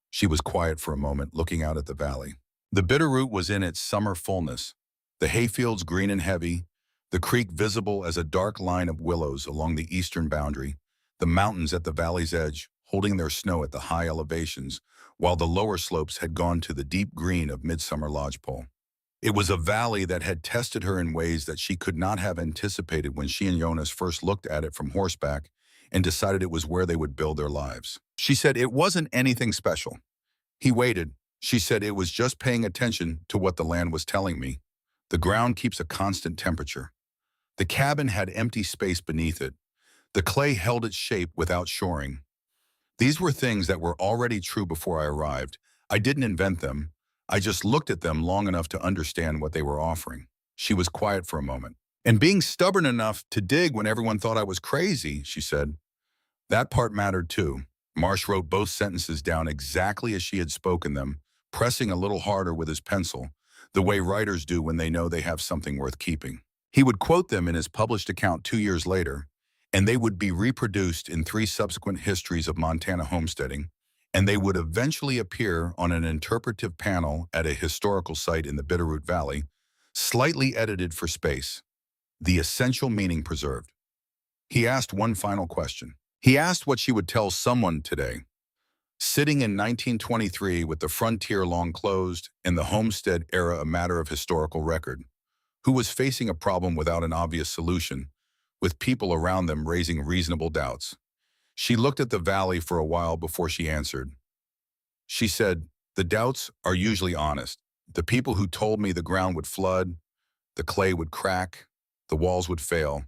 She was quiet for a moment, looking out at the valley. The Bitterroot was in its summer fullness, the hayfields green and heavy, the creek visible as a dark line of willows along the eastern boundary, the mountains at the valley's edge holding their snow at the high elevations, while the lower slopes had gone to the deep green of midsummer lodgepole. It was a valley that had tested her in ways that she could not have anticipated when she and Jonas first looked at it from horseback and decided it was where they would build their lives. She said it wasn't anything special. He waited. She said it was just paying attention to what the land was telling me. The ground keeps a constant temperature. The cabin had empty space beneath it. The clay held its shape without shoring. These were things that were already true before I arrived. I didn't invent them. I just looked at them long enough to understand what they were offering. She was quiet for a moment. And being stubborn enough to dig when everyone thought I was crazy, she said. That part mattered too. Marsh wrote both sentences down exactly as she had spoken them, pressing a little harder with his pencil, the way writers do when they know they have something worth keeping. He would quote them in his published account 2 years later, and they would be reproduced in 3 subsequent histories of Montana homesteading, and they would eventually appear on an interpretive panel at a historical site in the Bitterroot Valley, slightly edited for space, the essential meaning preserved. He asked one final question. He asked what she would tell someone today, sitting in 1923 with the frontier long closed and the homestead era a matter of historical record, who was facing a problem without an obvious solution, with people around them raising reasonable doubts. She looked at the valley for a while before she answered. She said, "The doubts are usually honest. The people who told me the ground would flood, the clay would crack, the walls would fail,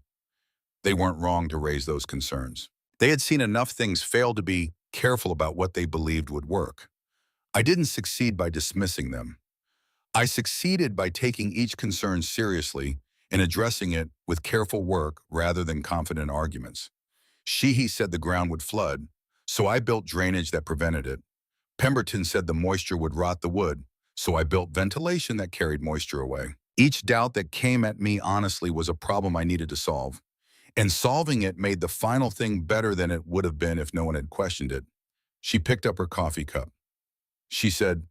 they weren't wrong to raise those concerns. They had seen enough things fail to be careful about what they believed would work. I didn't succeed by dismissing them. I succeeded by taking each concern seriously and addressing it with careful work rather than confident arguments. He said the ground would flood, so I built drainage that prevented it. Pemberton said the moisture would rot the wood, so I built ventilation that carried moisture away. Each doubt that came at me honestly was a problem I needed to solve, and solving it made the final thing better than it would have been if no one had questioned it." She picked up her coffee cup. She said,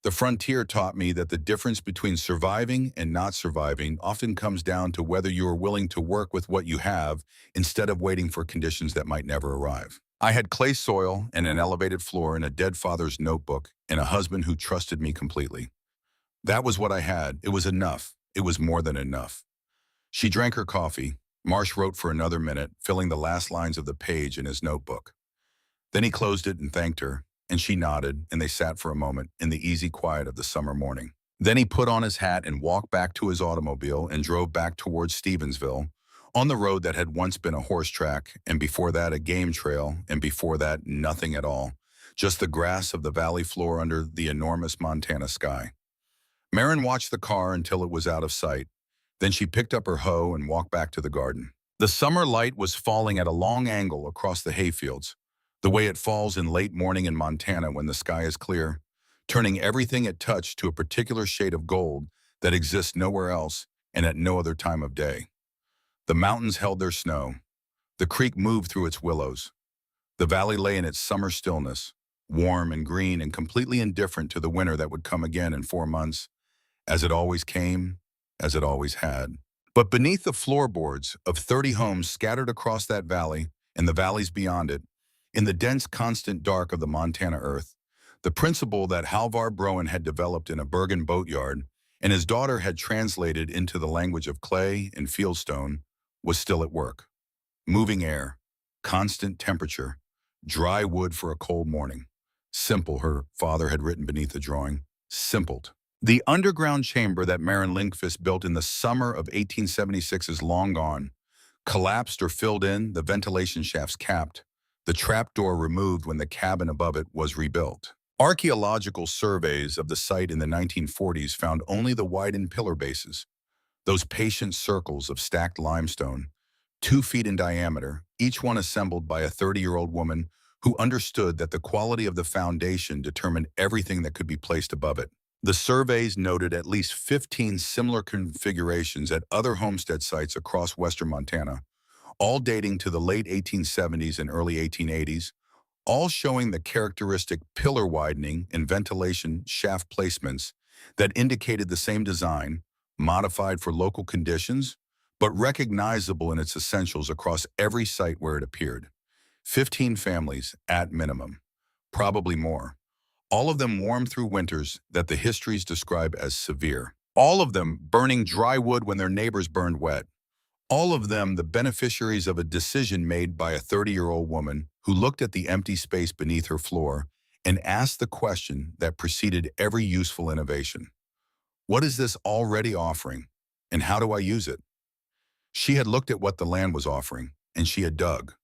The frontier taught me that the difference between surviving and not surviving often comes down to whether you are willing to work with what you have instead of waiting for conditions that might never arrive. I had clay soil and an elevated floor and a dead father's notebook and a husband who trusted me completely. That was what I had. It was enough. It was more than enough. She drank her coffee. Marsh wrote for another minute, filling the last lines of the page in his notebook. Then he closed it and thanked her, and she nodded, and they sat for a moment in the easy quiet of the summer morning. Then he put on his hat and walked back to his automobile and drove back towards Stevensville, on the road that had once been a horse track, and before that a game trail, and before that nothing at all, just the grass of the valley floor under the enormous Montana sky. Marin watched the car until it was out of sight. Then she picked up her hoe and walked back to the garden. The summer light was falling at a long angle across the hayfields, the way it falls in late morning in Montana when the sky is clear, turning everything it touched to a particular shade of gold that exists nowhere else and at no other time of day. The mountains held their snow. The creek moved through its willows. The valley lay in its summer stillness, warm and green and completely indifferent to the winter that would come again in 4 months, as it always came, as it always had. But beneath the floorboards of 30 homes scattered across that valley and the valleys beyond it, in the dense constant dark of the Montana earth, the principle that Halvar Broen had developed in a Bergen boatyard and his daughter had translated into the language of clay and fieldstone was still at work. Moving air, constant temperature, dry wood for a cold morning. Simple, her father had written beneath the drawing. Simpled. The underground chamber that Marin Lindqvist built in the summer of 1876 is long gone. Collapsed or filled in, the ventilation shafts capped, the trapdoor removed when the cabin above it was rebuilt. Archaeological surveys of the site in the 1940s found only the widened pillar bases, those patient circles of stacked limestone, 2 feet in diameter, each one assembled by a 30-year-old woman who understood that the quality of the foundation determined everything that could be placed above it. The surveys noted at least 15 similar configurations at other homestead sites across western Montana, all dating to the late 1870s and early 1880s, all showing the characteristic pillar widening and ventilation shaft placements that indicated the same design, modified for local conditions, but recognizable in its essentials across every site where it appeared. 15 families, at minimum, probably more. All of them warm through winters that the histories describe as severe. All of them burning dry wood when their neighbors burned wet. All of them the beneficiaries of a decision made by a 30-year-old woman who looked at the empty space beneath her floor and asked the question that preceded every useful innovation. What is this already offering, and how do I use it? She had looked at what the land was offering, and she had dug.